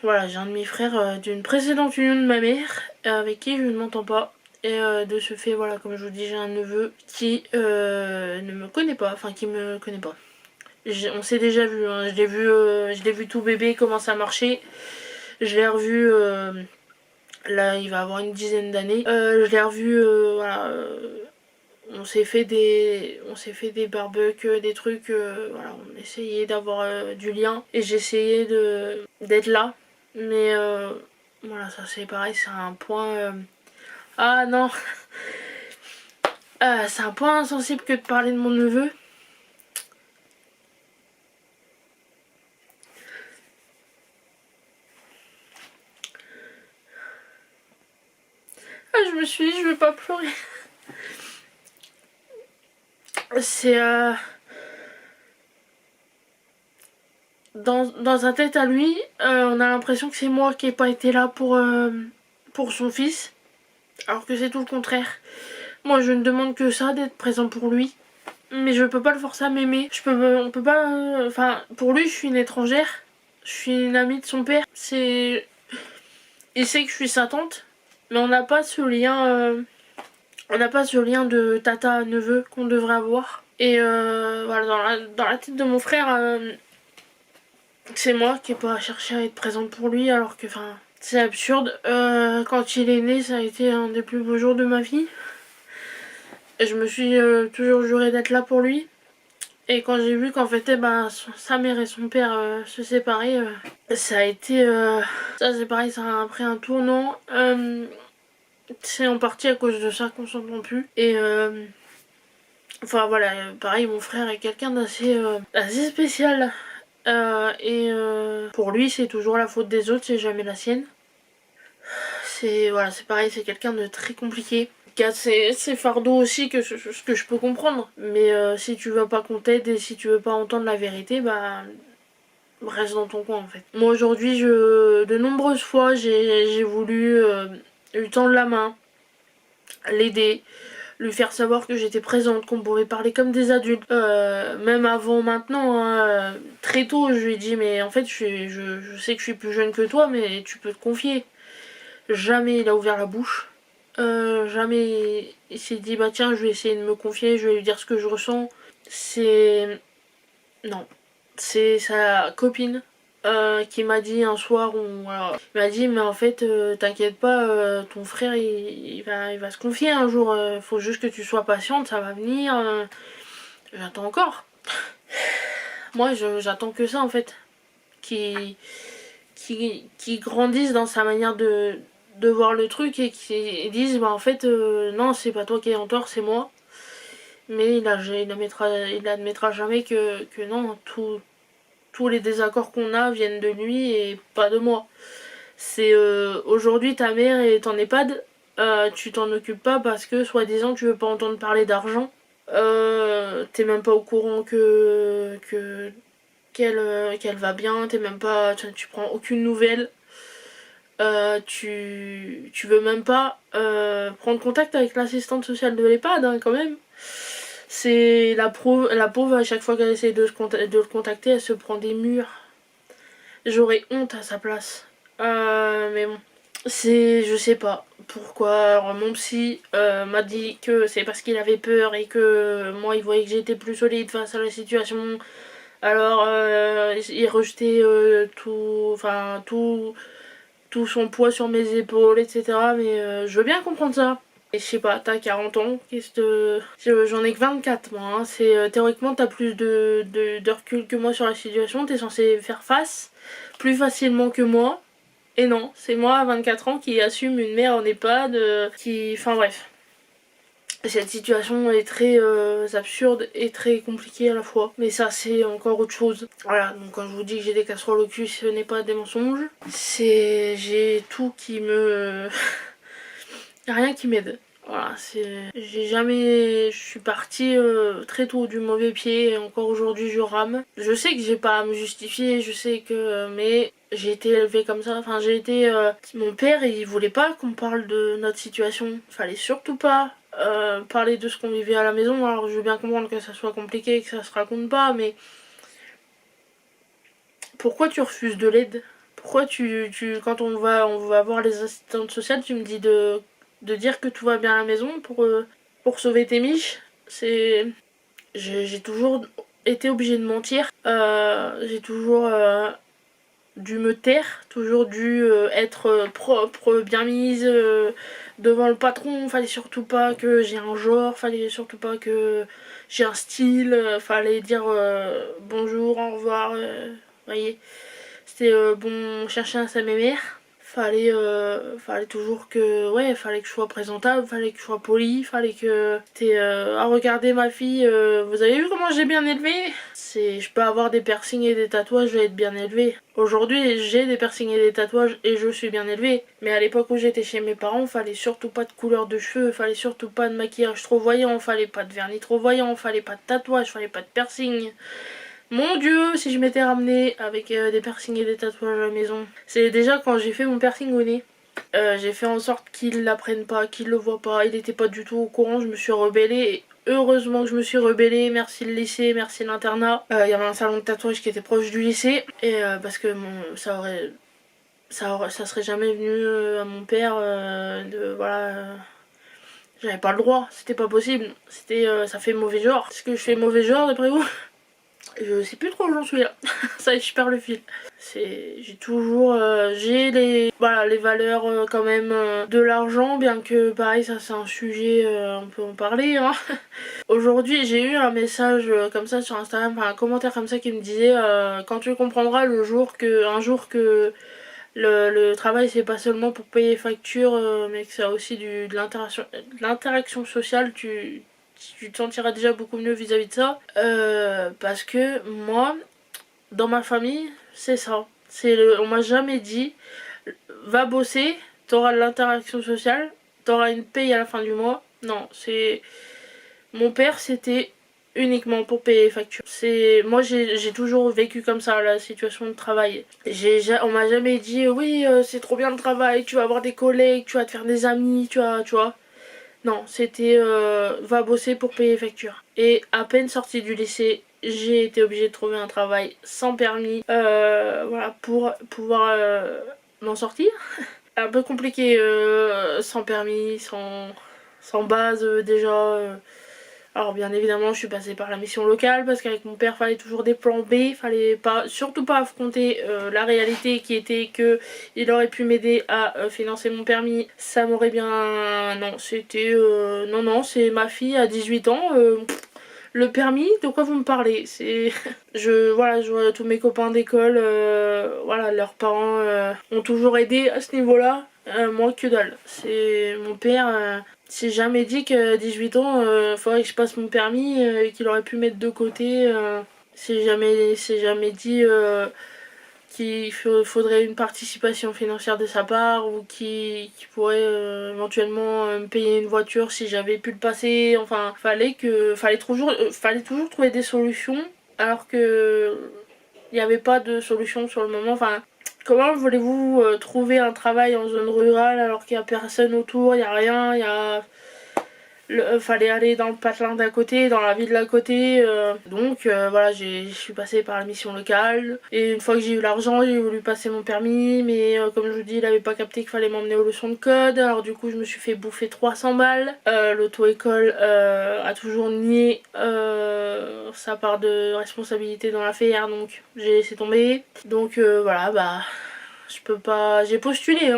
voilà, j'ai un demi-frère d'une précédente union de ma mère, avec qui je ne m'entends pas. Et de ce fait, voilà, comme je vous dis, j'ai un neveu qui ne me connaît pas, enfin qui me connaît pas. On s'est déjà vu, hein. Je l'ai vu tout bébé, comment ça marchait. Je l'ai revu, là il va avoir une dizaine d'années. Je l'ai revu, voilà... on s'est fait des barbecues, des trucs, voilà, on essayait d'avoir du lien et j'essayais d'être là, mais voilà, ça c'est pareil, c'est un point ah non c'est un point insensible que de parler de mon neveu. Je me suis dit je vais pas pleurer. C'est dans sa tête à lui, on a l'impression que c'est moi qui ai pas été là pour son fils, alors que c'est tout le contraire. Moi je ne demande que ça, d'être présent pour lui, mais je peux pas le forcer à m'aimer. On peut pas, enfin pour lui je suis une étrangère, je suis une amie de son père. Il sait que je suis sa tante, mais on n'a pas ce lien, de tata neveu qu'on devrait avoir. Et voilà, dans la tête de mon frère, c'est moi qui ai pas cherché à être présente pour lui, alors que enfin c'est absurde. Quand il est né, ça a été un des plus beaux jours de ma vie. Et je me suis toujours juré d'être là pour lui. Et quand j'ai vu qu'en fait sa mère et son père se séparaient, ça a été... ça c'est pareil, ça a pris un tournant. C'est en partie à cause de ça qu'on s'entend plus. Et enfin voilà, pareil, mon frère est quelqu'un assez spécial. Pour lui c'est toujours la faute des autres, c'est jamais la sienne. C'est pareil, c'est quelqu'un de très compliqué, qui a ses fardeaux aussi, ce que je peux comprendre. Mais si tu veux pas qu'on t'aide et si tu veux pas entendre la vérité, bah reste dans ton coin en fait. Moi aujourd'hui, de nombreuses fois j'ai voulu lui tendre la main, l'aider, lui faire savoir que j'étais présente, qu'on pouvait parler comme des adultes. Même avant maintenant, hein, très tôt je lui ai dit mais en fait je sais que je suis plus jeune que toi mais tu peux te confier. Jamais il a ouvert la bouche. Jamais il s'est dit bah tiens je vais essayer de me confier, je vais lui dire ce que je ressens. Non. C'est sa copine qui m'a dit un soir, voilà, il m'a dit mais en fait t'inquiète pas, ton frère il va se confier un jour, faut juste que tu sois patiente, ça va venir. J'attends encore. Moi j'attends que ça en fait. Qui grandisse dans sa manière de de voir le truc et qui disent bah en fait non c'est pas toi qui es en tort, c'est moi. Mais il admettra jamais que non, tous les désaccords qu'on a viennent de lui et pas de moi. C'est aujourd'hui ta mère est en EHPAD, tu t'en occupes pas parce que soi-disant tu veux pas entendre parler d'argent. T'es même pas au courant qu'elle va bien, t'es même pas, tu prends aucune nouvelle. Tu veux même pas prendre contact avec l'assistante sociale de l'EHPAD hein, quand même. C'est la pauvre à chaque fois qu'elle essaie de le contacter, elle se prend des murs. J'aurais honte à sa place. Mais bon, je sais pas pourquoi. Alors, mon psy m'a dit que c'est parce qu'il avait peur et que moi il voyait que j'étais plus solide face à la situation. Alors il rejetait tout son poids sur mes épaules, etc. Mais je veux bien comprendre ça. Et je sais pas, t'as 40 ans, j'en ai que 24 moi, hein. Théoriquement t'as plus de recul que moi sur la situation, t'es censé faire face plus facilement que moi. Et non, c'est moi à 24 ans qui assume une mère en EHPAD, Enfin bref. Cette situation est très absurde et très compliquée à la fois. Mais ça c'est encore autre chose. Voilà, donc quand je vous dis que j'ai des casseroles au cul, ce n'est pas des mensonges. J'ai tout qui me... Y'a rien qui m'aide. Voilà, je suis partie très tôt du mauvais pied et encore aujourd'hui je rame. Je sais que j'ai pas à me justifier, je sais que... mais j'ai été élevée comme ça, enfin j'ai été... Mon père il voulait pas qu'on parle de notre situation. Fallait surtout pas parler de ce qu'on vivait à la maison. Alors je veux bien comprendre que ça soit compliqué, que ça se raconte pas, mais... Pourquoi tu refuses de l'aide? Pourquoi quand on va voir les assistantes sociales, tu me dis de dire que tout va bien à la maison pour sauver tes miches? J'ai toujours été obligée de mentir. J'ai toujours dû me taire, toujours dû être propre, bien mise devant le patron. Fallait surtout pas que j'ai un genre, fallait surtout pas que j'ai un style, fallait dire bonjour, au revoir, voyez. C'était bon, chercher un sa mère. Fallait toujours fallait que je sois présentable, fallait que je sois poli, fallait que regardez ma fille, vous avez vu comment j'ai bien élevé? Je peux avoir des piercings et des tatouages, je vais être bien élevée. Aujourd'hui, j'ai des piercings et des tatouages et je suis bien élevée. Mais à l'époque où j'étais chez mes parents, fallait surtout pas de couleur de cheveux, fallait surtout pas de maquillage trop voyant, fallait pas de vernis trop voyant, fallait pas de tatouage, fallait pas de piercing. Mon dieu, si je m'étais ramenée avec des piercings et des tatouages à la maison. C'est déjà quand j'ai fait mon piercing au nez. J'ai fait en sorte qu'il l'apprenne pas, qu'il le voit pas. Il était pas du tout au courant, je me suis rebellée. Et heureusement que je me suis rebellée. Merci le lycée, merci l'internat. Il y avait un salon de tatouage qui était proche du lycée. Et parce que ça serait jamais venu à mon père j'avais pas le droit, c'était pas possible. Ça fait mauvais genre. Est-ce que je fais mauvais genre d'après vous? Je sais plus trop où j'en suis là. Ça y est, je perds le fil. J'ai toujours... les valeurs quand même de l'argent, bien que pareil, ça c'est un sujet, on peut en parler. Hein. Aujourd'hui, j'ai eu un message comme ça sur Instagram, enfin un commentaire comme ça qui me disait quand tu comprendras un jour que le travail c'est pas seulement pour payer les factures, mais que c'est aussi de l'interaction sociale, tu te sentiras déjà beaucoup mieux vis-à-vis de ça. Parce que moi, dans ma famille, c'est ça. On m'a jamais dit, va bosser, t'auras de l'interaction sociale, t'auras une paye à la fin du mois. Non, mon père, c'était uniquement pour payer les factures. Moi j'ai toujours vécu comme ça la situation de travail. On m'a jamais dit oui c'est trop bien le travail, tu vas avoir des collègues, tu vas te faire des amis, tu vois. Non, c'était va bosser pour payer les factures. Et à peine sortie du lycée, j'ai été obligée de trouver un travail sans permis, pour pouvoir m'en sortir. Un peu compliqué, sans permis, sans base déjà. Alors bien évidemment je suis passée par la mission locale parce qu'avec mon père fallait toujours des plans B, fallait surtout pas affronter la réalité qui était que il aurait pu m'aider à financer mon permis. Ça m'aurait bien... Non, c'était... non, c'est ma fille à 18 ans. Le permis, de quoi vous me parlez? Je vois tous mes copains d'école, leurs parents ont toujours aidé à ce niveau-là. Moi que dalle. C'est mon père s'est jamais dit qu'à 18 ans faudrait que je passe mon permis et qu'il aurait pu mettre de côté. C'est jamais dit qu'il faudrait une participation financière de sa part ou qui pourrait éventuellement me payer une voiture si j'avais pu le passer. Enfin, fallait toujours trouver des solutions alors que il n'y avait pas de solution sur le moment. Enfin, comment voulez-vous trouver un travail en zone rurale alors qu'il n'y a personne autour, il n'y a rien, fallait aller dans le patelin d'à côté, dans la ville d'à côté. Donc voilà, je suis passée par la mission locale. Et une fois que j'ai eu l'argent, j'ai voulu passer mon permis. Mais comme je vous dis, il avait pas capté qu'il fallait m'emmener aux leçons de code. Alors du coup, je me suis fait bouffer 300 balles. L'auto-école a toujours nié sa part de responsabilité dans l'affaire. Donc j'ai laissé tomber. Donc voilà, bah... Je peux pas. J'ai postulé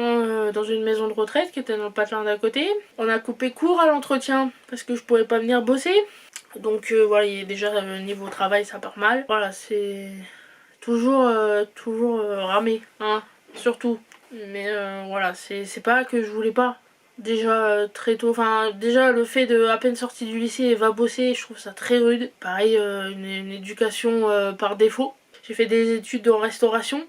dans une maison de retraite qui était dans le patelin d'à côté. On a coupé court à l'entretien parce que je pouvais pas venir bosser. Donc voilà, déjà niveau travail ça part mal. Voilà, c'est toujours ramé, hein, surtout. Mais voilà, c'est pas que je voulais pas. Déjà très tôt, enfin déjà le fait de à peine sortie du lycée et va bosser, je trouve ça très rude. Pareil, une éducation par défaut. J'ai fait des études en restauration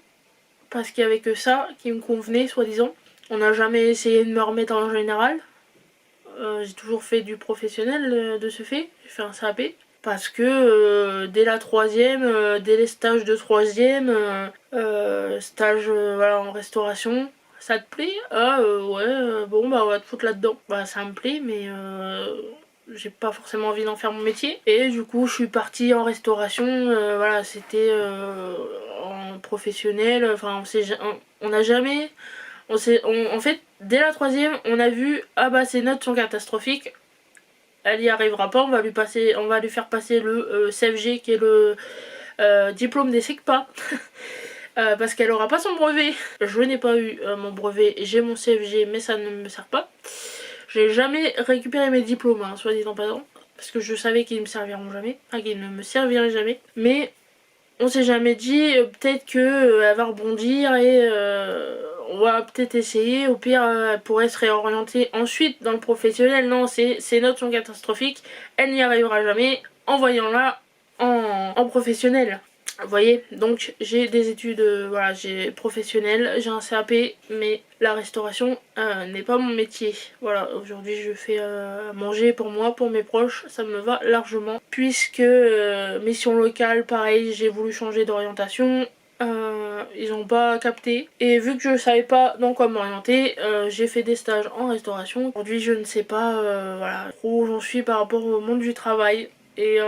parce qu'il y avait que ça qui me convenait, soi-disant. On n'a jamais essayé de me remettre en général. J'ai toujours fait du professionnel de ce fait. J'ai fait un CAP. Parce que dès la troisième, dès les stages de troisième, stage voilà, en restauration, ça te plaît? Ah ouais, bon bah on va te foutre là-dedans. Bah ça me plaît, mais j'ai pas forcément envie d'en faire mon métier. Et du coup je suis partie en restauration, voilà, c'était en professionnel, enfin on n'a jamais... en fait, dès la troisième, on a vu, ah bah ces notes sont catastrophiques, elle y arrivera pas, on va lui faire passer le CFG qui est le diplôme des SECPA. Parce qu'elle aura pas son brevet. Je n'ai pas eu mon brevet, j'ai mon CFG mais ça ne me sert pas. J'ai jamais récupéré mes diplômes, hein, soit dit en passant, parce que je savais qu'ils ne me serviront jamais, enfin qu'ils ne me serviraient jamais. Mais on s'est jamais dit peut-être que elle va rebondir et on va peut-être essayer. Au pire, elle pourrait se réorienter ensuite dans le professionnel. Non, ses notes sont catastrophiques, elle n'y arrivera jamais. Envoyons-la en professionnel. Vous voyez, donc j'ai des études voilà, j'ai professionnelles, j'ai un CAP, mais la restauration n'est pas mon métier. Voilà, aujourd'hui je fais manger pour moi, pour mes proches, ça me va largement. Puisque mission locale, pareil, j'ai voulu changer d'orientation. Ils ont pas capté et vu que je savais pas dans quoi m'orienter, j'ai fait des stages en restauration. Aujourd'hui je ne sais pas voilà, où j'en suis par rapport au monde du travail. Et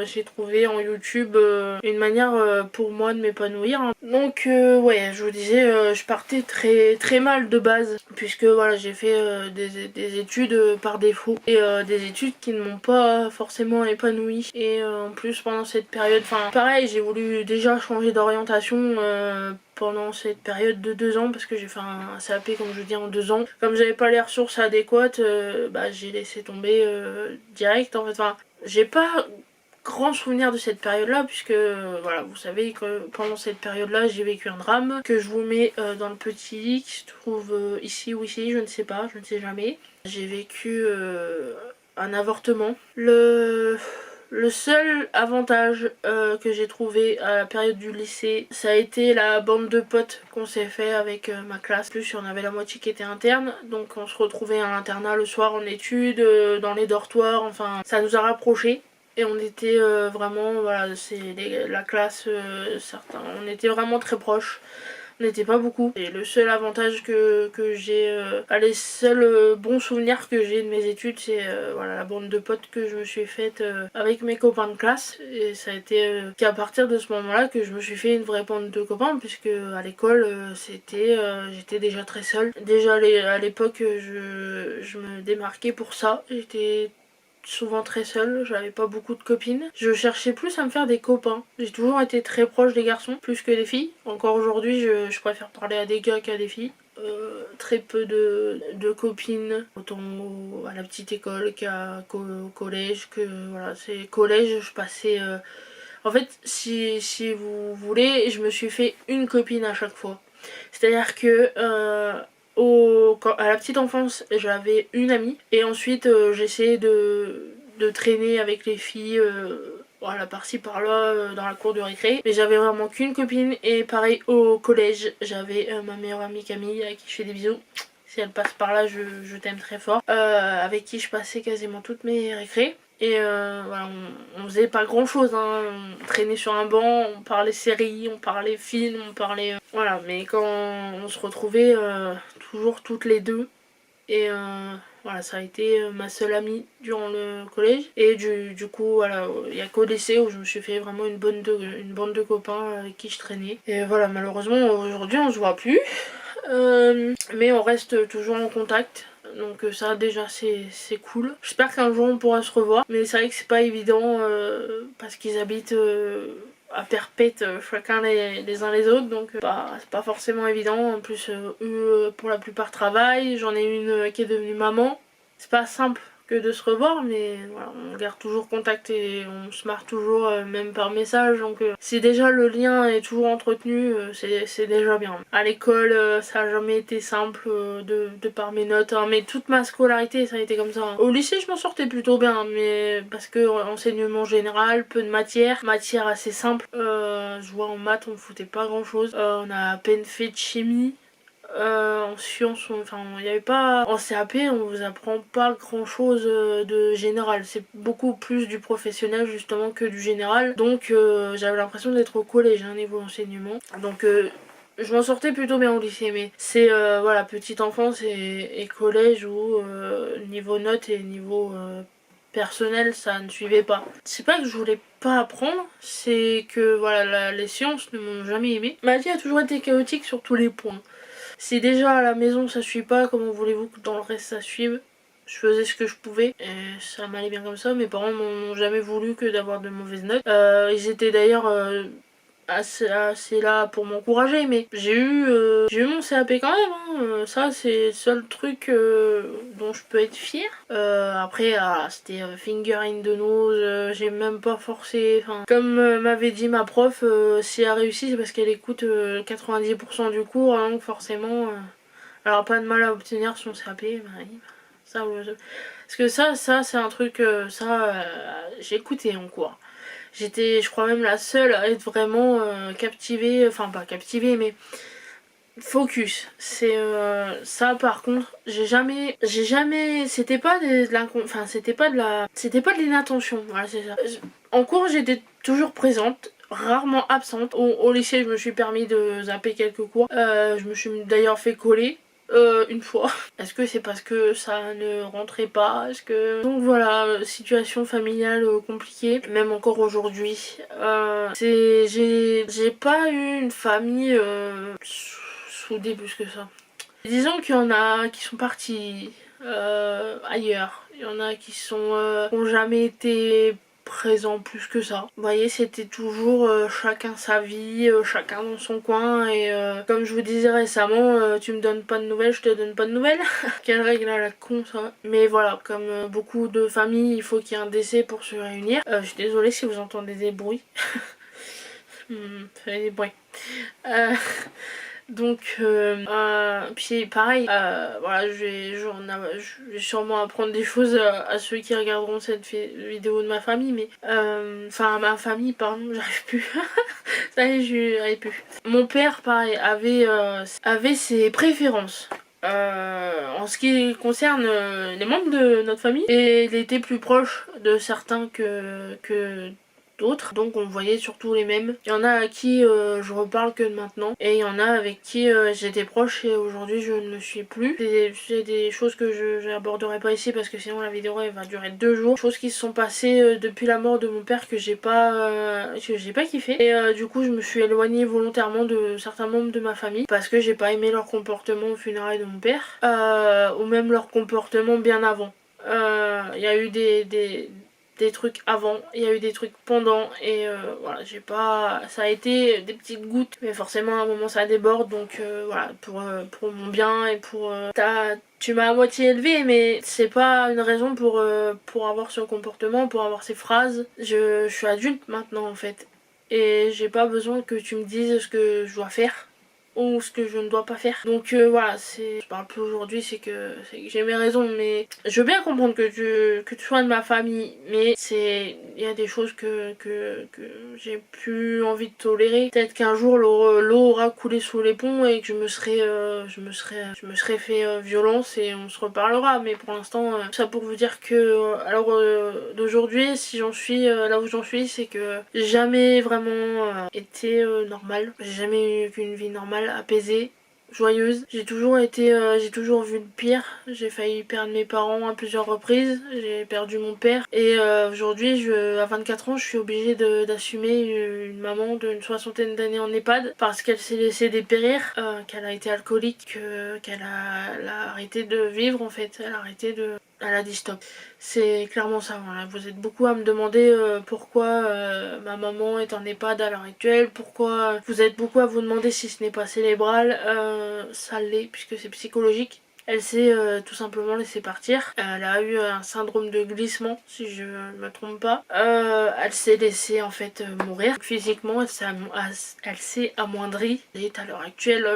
j'ai trouvé en YouTube une manière pour moi de m'épanouir. Donc ouais, je vous disais, je partais très très mal de base. Puisque voilà, j'ai fait des études par défaut. Et des études qui ne m'ont pas forcément épanouie. Et en plus pendant cette période, enfin pareil, j'ai voulu déjà changer d'orientation pendant cette période de 2 ans parce que j'ai fait un CAP comme je vous dis en 2 ans. Comme j'avais pas les ressources adéquates, bah j'ai laissé tomber direct en fait. Enfin, j'ai pas grand souvenir de cette période là puisque voilà, vous savez que pendant cette période là j'ai vécu un drame que je vous mets dans le petit lit qui se trouve ici ou ici, je ne sais pas, je ne sais jamais. J'ai vécu un avortement. Le seul avantage que j'ai trouvé à la période du lycée, ça a été la bande de potes qu'on s'est fait avec ma classe. En plus, il y en avait la moitié qui était interne, donc on se retrouvait à l'internat le soir en études, dans les dortoirs, enfin ça nous a rapprochés. Et on était vraiment, voilà, c'est la classe, certains, on était vraiment très proches. On n'était pas beaucoup. Et le seul avantage que j'ai, les seuls bons souvenirs que j'ai de mes études, c'est voilà, la bande de potes que je me suis faite avec mes copains de classe. Et ça a été qu'à partir de ce moment-là que je me suis fait une vraie bande de copains, puisque à l'école, j'étais déjà très seule. Déjà à l'époque, je me démarquais pour ça. J'étais souvent très seule, j'avais pas beaucoup de copines. Je cherchais plus à me faire des copains. J'ai toujours été très proche des garçons, plus que des filles. Encore aujourd'hui, je préfère parler à des gars qu'à des filles. Très peu de copines, autant à la petite école qu'au collège, que voilà, c'est collège, je passais... En fait, si vous voulez, je me suis fait une copine à chaque fois. C'est-à-dire que à la petite enfance, j'avais une amie. Et ensuite, j'essayais de traîner avec les filles. Voilà, par-ci par-là dans la cour de récré, mais j'avais vraiment qu'une copine. Et pareil au collège, j'avais ma meilleure amie Camille, à qui je fais des bisous. Si elle passe par là, je t'aime très fort. Avec qui je passais quasiment toutes mes récrés. Et voilà, on faisait pas grand chose, hein. On traînait sur un banc, on parlait séries, on parlait films, on parlait... voilà, mais quand on se retrouvait toujours toutes les deux. Et voilà, ça a été ma seule amie durant le collège. Et du coup, voilà, il n'y a qu'au lycée où je me suis fait vraiment une bande de copains avec qui je traînais. Et voilà, malheureusement, aujourd'hui, on se voit plus. Mais on reste toujours en contact. Donc ça déjà c'est cool. J'espère qu'un jour on pourra se revoir. Mais c'est vrai que c'est pas évident parce qu'ils habitent à perpète chacun les uns les autres. Donc c'est pas forcément évident. En plus eux pour la plupart travaillent. J'en ai une qui est devenue maman. C'est pas simple que de se revoir, mais voilà, on garde toujours contact et on se marre toujours même par message. Donc si déjà le lien est toujours entretenu, c'est déjà bien. À l'école ça a jamais été simple de par mes notes, hein, mais toute ma scolarité ça a été comme ça, hein. Au lycée je m'en sortais plutôt bien, mais parce que enseignement général, peu de matière assez simple. Je vois en maths on foutait pas grand chose, on a à peine fait de chimie. En sciences, enfin il n'y avait pas... En CAP on vous apprend pas grand chose de général, c'est beaucoup plus du professionnel justement que du général. Donc j'avais l'impression d'être au collège hein, niveau enseignement. Donc je m'en sortais plutôt bien au lycée, mais c'est voilà, petite enfance et collège où niveau notes et niveau personnel ça ne suivait pas. C'est pas que je voulais pas apprendre, c'est que voilà, les sciences ne m'ont jamais aimé. Ma vie a toujours été chaotique sur tous les points. Si déjà à la maison ça suit pas, comment voulez-vous que dans le reste ça suive? Je faisais ce que je pouvais et ça m'allait bien comme ça. Mes parents n'ont jamais voulu que d'avoir de mauvaises notes. Ils étaient d'ailleurs assez là pour m'encourager, mais j'ai eu mon CAP quand même, hein. Ça c'est le seul truc dont je peux être fière. Après c'était finger in the nose, j'ai même pas forcé, enfin, comme m'avait dit ma prof, si elle a réussi c'est parce qu'elle écoute 90% du cours, hein, donc forcément elle aura pas de mal à obtenir son CAP. Bah, oui, ça, parce que ça c'est un truc, j'ai écouté en cours. J'étais, je crois même la seule à être vraiment captivée, enfin pas captivée mais focus. C'est ça par contre, j'ai jamais, c'était pas de la, enfin c'était pas de l'inattention. Voilà, c'est ça. En cours j'étais toujours présente, rarement absente. Au lycée je me suis permis de zapper quelques cours. Je me suis d'ailleurs fait coller. Une fois. Est-ce que c'est parce que ça ne rentrait pas? Est-ce que... Donc voilà, situation familiale compliquée, même encore aujourd'hui. J'ai pas eu une famille soudée plus que ça. Disons qu'il y en a qui sont partis ailleurs. Il y en a qui ont jamais été présent plus que ça. Vous voyez, c'était toujours chacun sa vie, chacun dans son coin. Et comme je vous disais récemment, tu me donnes pas de nouvelles, je te donne pas de nouvelles. Quelle règle à la con ça. Mais voilà, comme beaucoup de familles, il faut qu'il y ait un décès pour se réunir. Je suis désolée si vous entendez des bruits. Ça fait des bruits. Donc puis pareil, voilà, je vais sûrement apprendre des choses à ceux qui regarderont cette vidéo de ma famille, mais enfin ma famille, pardon, j'arrive plus. Ça y est, j'arrive plus. Mon père pareil avait ses préférences en ce qui concerne les membres de notre famille, et il était plus proche de certains que d'autres, donc on voyait surtout les mêmes. Il y en a à qui je reparle que de maintenant, et il y en a avec qui j'étais proche et aujourd'hui je ne le suis plus. C'est des choses que je n'aborderai pas ici parce que sinon la vidéo elle va durer 2 jours. Choses qui se sont passées depuis la mort de mon père que j'ai pas kiffé, et du coup je me suis éloignée volontairement de certains membres de ma famille parce que j'ai pas aimé leur comportement au funérailles de mon père, ou même leur comportement bien avant. Il y a eu des trucs avant, il y a eu des trucs pendant, et voilà, j'ai pas... Ça a été des petites gouttes, mais forcément à un moment ça déborde, donc voilà, pour mon bien et pour... Tu m'as à moitié élevé, mais c'est pas une raison pour avoir ce comportement, pour avoir ces phrases. Je suis adulte maintenant en fait, et j'ai pas besoin que tu me dises ce que je dois faire ou ce que je ne dois pas faire. Donc voilà, je parle plus aujourd'hui, c'est que j'ai mes raisons, mais je veux bien comprendre que tu sois de ma famille, mais il y a des choses que j'ai plus envie de tolérer. Peut-être qu'un jour l'eau aura coulé sous les ponts et que je me serais fait violence et on se reparlera, mais pour l'instant ça pour vous dire que d'aujourd'hui, si j'en suis là où j'en suis, c'est que j'ai jamais vraiment été normale. J'ai jamais eu qu'une vie normale, apaisée, joyeuse. J'ai toujours vu le pire. J'ai failli perdre mes parents à plusieurs reprises. J'ai perdu mon père. Et aujourd'hui, à 24 ans, je suis obligée d'assumer une maman d'une soixantaine d'années en EHPAD parce qu'elle s'est laissée dépérir, qu'elle a été alcoolique, qu'elle a arrêté de vivre en fait. Elle a dit stop. C'est clairement ça. Voilà. Vous êtes beaucoup à me demander pourquoi ma maman est en EHPAD à l'heure actuelle. Pourquoi vous êtes beaucoup à vous demander si ce n'est pas cérébral. Ça l'est puisque c'est psychologique. Elle s'est tout simplement laissée partir. Elle a eu un syndrome de glissement, si je ne me trompe pas. Elle s'est laissée en fait mourir. Physiquement, elle s'est amoindrie. Elle est à l'heure actuelle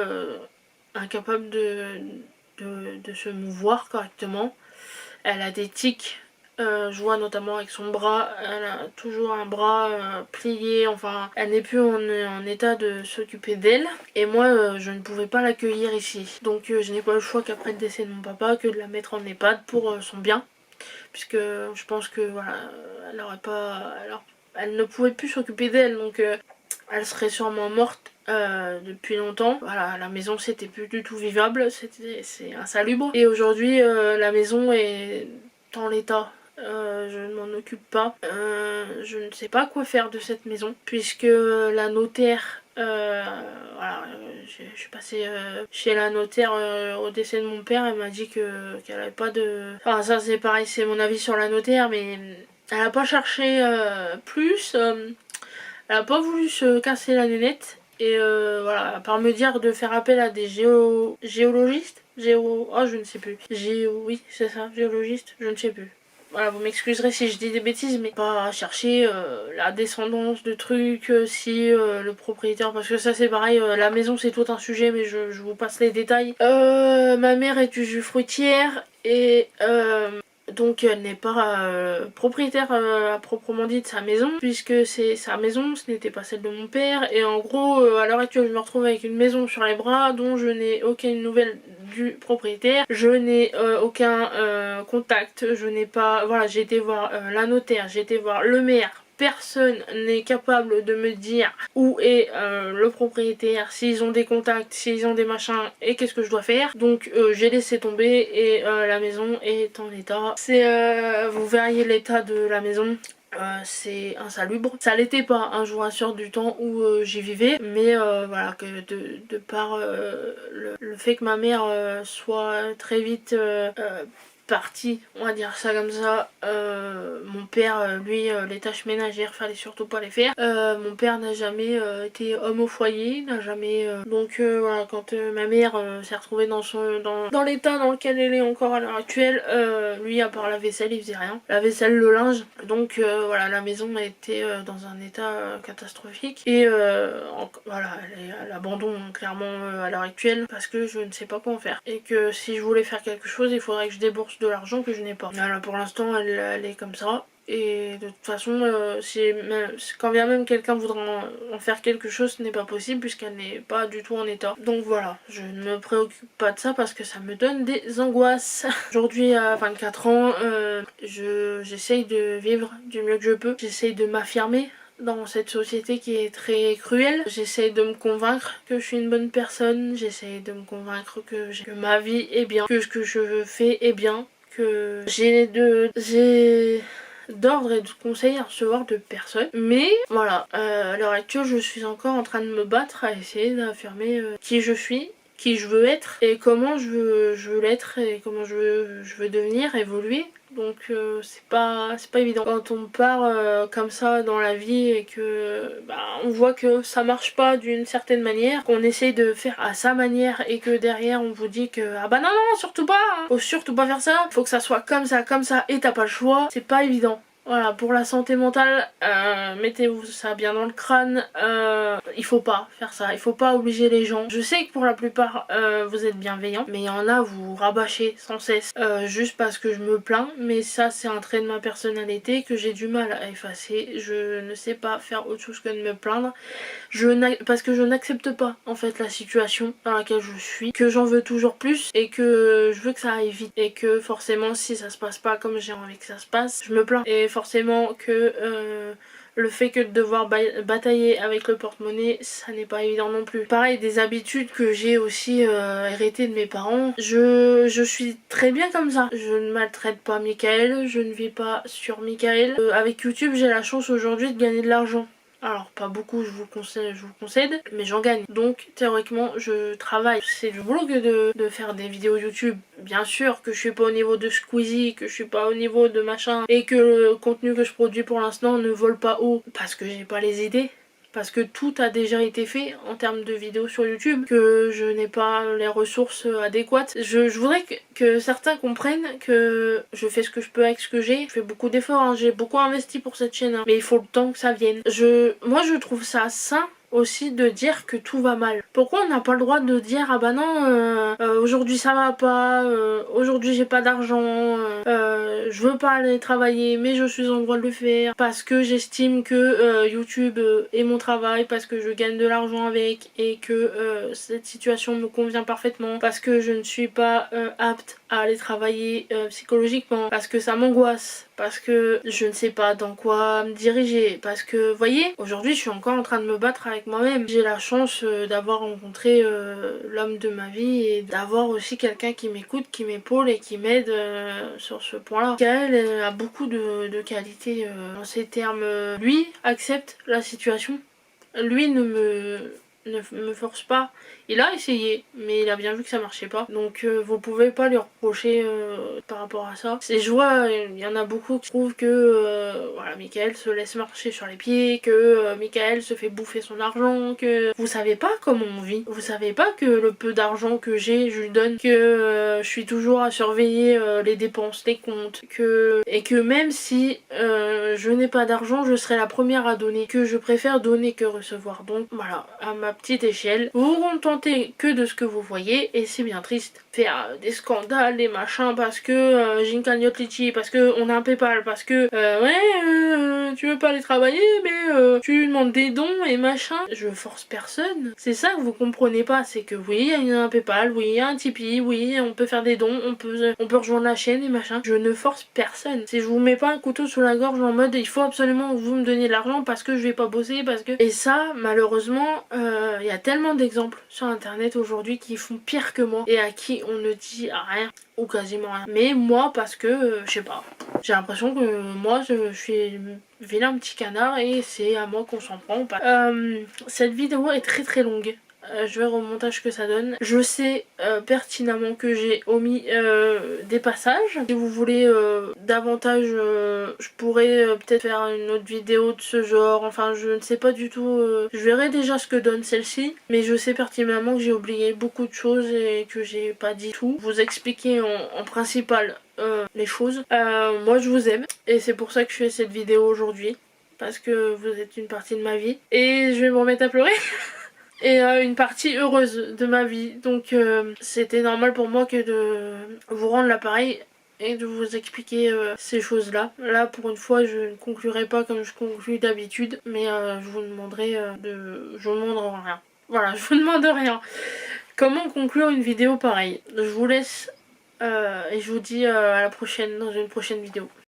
incapable de se mouvoir correctement. Elle a des tics, je vois notamment avec son bras, elle a toujours un bras plié, enfin elle n'est plus en état de s'occuper d'elle. Et moi je ne pouvais pas l'accueillir ici. Donc je n'ai pas le choix qu'après le décès de mon papa que de la mettre en EHPAD pour son bien. Puisque je pense que voilà, elle ne pouvait plus s'occuper d'elle, donc elle serait sûrement morte depuis longtemps. Voilà, la maison c'était plus du tout vivable, c'est insalubre. Et aujourd'hui la maison est en l'état. Je ne m'en occupe pas. Je ne sais pas quoi faire de cette maison puisque la notaire voilà, je suis passée chez la notaire au décès de mon père. Elle m'a dit qu'elle avait pas de... Enfin ça c'est pareil, c'est mon avis sur la notaire, mais elle a pas cherché plus. Elle a pas voulu se casser la nénette. Et voilà, à part me dire de faire appel à des géologistes. Oh, je ne sais plus. Oui, c'est ça, géologiste, je ne sais plus. Voilà, vous m'excuserez si je dis des bêtises, mais pas chercher la descendance de trucs, si le propriétaire, parce que ça c'est pareil, la maison c'est tout un sujet, mais je vous passe les détails. Ma mère est usufruitière et donc elle n'est pas propriétaire à proprement dit de sa maison, puisque c'est sa maison, ce n'était pas celle de mon père. Et en gros, à l'heure actuelle, je me retrouve avec une maison sur les bras dont je n'ai aucune nouvelle du propriétaire. Je n'ai aucun contact, je n'ai pas... Voilà, j'ai été voir la notaire, j'ai été voir le maire. Personne n'est capable de me dire où est le propriétaire, s'ils ont des contacts, s'ils ont des machins et qu'est-ce que je dois faire. Donc j'ai laissé tomber et la maison est en état. Vous verriez l'état de la maison. C'est insalubre. Ça l'était pas, hein, je vous rassure, du temps où j'y vivais, mais voilà, que de par le fait que ma mère soit très vite partie, on va dire ça comme ça. Mon père, lui, les tâches ménagères, fallait surtout pas les faire. Mon père n'a jamais été homme au foyer, n'a jamais... Donc voilà, quand ma mère s'est retrouvée dans l'état dans lequel elle est encore à l'heure actuelle, lui, à part la vaisselle, il faisait rien. La vaisselle, le linge. Donc voilà, la maison a été dans un état catastrophique. Et voilà, elle est à l'abandon clairement à l'heure actuelle parce que je ne sais pas quoi en faire. Et que si je voulais faire quelque chose, il faudrait que je débourse de l'argent que je n'ai pas. Voilà, pour l'instant elle est comme ça. Et de toute façon, quand bien même quelqu'un voudra en faire quelque chose, ce n'est pas possible puisqu'elle n'est pas du tout en état. Donc voilà, je ne me préoccupe pas de ça parce que ça me donne des angoisses. Aujourd'hui, à 24 ans, j'essaye de vivre du mieux que je peux. J'essaye de m'affirmer dans cette société qui est très cruelle. J'essaye de me convaincre que je suis une bonne personne. J'essaye de me convaincre que ma vie est bien, que ce que je fais est bien, que j'ai d'ordre et de conseils à recevoir de personnes. Mais voilà, à l'heure actuelle, je suis encore en train de me battre à essayer d'affirmer qui je suis, qui je veux être et comment je veux l'être et comment je veux devenir, évoluer. Donc c'est pas évident. Quand on part comme ça dans la vie et que on voit que ça marche pas d'une certaine manière, qu'on essaye de faire à sa manière et que derrière on vous dit que ah bah non surtout pas, hein, faut surtout pas faire ça, faut que ça soit comme ça et t'as pas le choix, c'est pas évident. Voilà, pour la santé mentale, mettez-vous ça bien dans le crâne. il faut pas faire ça, il faut pas obliger les gens. Je sais que pour la plupart vous êtes bienveillants, mais il y en a vous rabâchez sans cesse juste parce que je me plains, mais ça c'est un trait de ma personnalité que j'ai du mal à effacer. Je ne sais pas faire autre chose que de me plaindre, parce que je n'accepte pas en fait la situation dans laquelle je suis, que j'en veux toujours plus et que je veux que ça aille vite, et que forcément si ça se passe pas comme j'ai envie que ça se passe, je me plains, et forcément que le fait que de devoir batailler avec le porte-monnaie, ça n'est pas évident non plus. Pareil, des habitudes que j'ai aussi héritées de mes parents. Je suis très bien comme ça. Je ne maltraite pas Michael, je ne vis pas sur Michael. Avec YouTube, j'ai la chance aujourd'hui de gagner de l'argent. Alors pas beaucoup, je vous concède, mais j'en gagne. Donc théoriquement je travaille. C'est du boulot que de faire des vidéos YouTube. Bien sûr que je suis pas au niveau de Squeezie, que je suis pas au niveau de machin, et que le contenu que je produis pour l'instant ne vole pas haut parce que j'ai pas les idées. Parce que tout a déjà été fait en termes de vidéos sur YouTube, que je n'ai pas les ressources adéquates. Je voudrais que certains comprennent que je fais ce que je peux avec ce que j'ai. Je fais beaucoup d'efforts, hein. J'ai beaucoup investi pour cette chaîne, hein. Mais il faut le temps que ça vienne. Moi je trouve ça sain aussi de dire que tout va mal. Pourquoi on n'a pas le droit de dire ah bah non aujourd'hui ça va pas, aujourd'hui j'ai pas d'argent, je veux pas aller travailler mais je suis en droit de le faire parce que j'estime que YouTube est mon travail, parce que je gagne de l'argent avec et que cette situation me convient parfaitement, parce que je ne suis pas apte à aller travailler psychologiquement, parce que ça m'angoisse, parce que je ne sais pas dans quoi me diriger, parce que vous voyez, aujourd'hui je suis encore en train de me battre avec moi-même. J'ai la chance d'avoir rencontré l'homme de ma vie et d'avoir aussi quelqu'un qui m'écoute, qui m'épaule et qui m'aide sur ce point-là. Gaël a beaucoup de qualités en ces termes. Lui accepte la situation, lui ne me force pas. Il a essayé, mais il a bien vu que ça marchait pas. Donc vous pouvez pas lui reprocher par rapport à ça. Je vois, il y en a beaucoup qui trouvent que voilà, Michael se laisse marcher sur les pieds, que Michael se fait bouffer son argent, que vous savez pas comment on vit. Vous savez pas que le peu d'argent que j'ai, je lui donne, que je suis toujours à surveiller les dépenses, les comptes, et que même si je n'ai pas d'argent, je serai la première à donner, que je préfère donner que recevoir. Donc voilà, à ma petite échelle, vous vous contentez que de ce que vous voyez et c'est bien triste. Faire des scandales, des machins parce que j'ai une cagnotte Litchi, parce que on a un PayPal, parce que tu veux pas aller travailler mais tu demandes des dons et machin. Je force personne. C'est ça que vous comprenez pas, c'est que oui, il y a un PayPal, oui, il y a un Tipeee, oui, on peut faire des dons, on peut rejoindre la chaîne et machin. Je ne force personne. Si je vous mets pas un couteau sous la gorge en mode il faut absolument que vous me donniez de l'argent parce que je vais pas bosser, parce que... Et ça, malheureusement, il y a tellement d'exemples sur internet aujourd'hui qui font pire que moi et à qui on ne dit rien ou quasiment rien. Mais moi, parce que, je sais pas, j'ai l'impression que moi je suis vilain petit canard et c'est à moi qu'on s'en prend. Cette vidéo est très très longue. Je vais au montage que ça donne. Je sais pertinemment que j'ai omis des passages. Si vous voulez davantage, je pourrais peut-être faire une autre vidéo de ce genre. Enfin, je ne sais pas du tout. Je verrai déjà ce que donne celle-ci. Mais je sais pertinemment que j'ai oublié beaucoup de choses et que j'ai pas dit tout. Vous expliquer en principal les choses. Moi, je vous aime. Et c'est pour ça que je fais cette vidéo aujourd'hui. Parce que vous êtes une partie de ma vie. Et je vais me remettre à pleurer. Et une partie heureuse de ma vie. Donc c'était normal pour moi que de vous rendre l'appareil et de vous expliquer ces choses-là. Là pour une fois je ne conclurai pas comme je conclue d'habitude, mais je vous demanderai je vous demande rien. Voilà, je vous demande rien. Comment conclure une vidéo pareille? Je vous laisse et je vous dis à la prochaine dans une prochaine vidéo.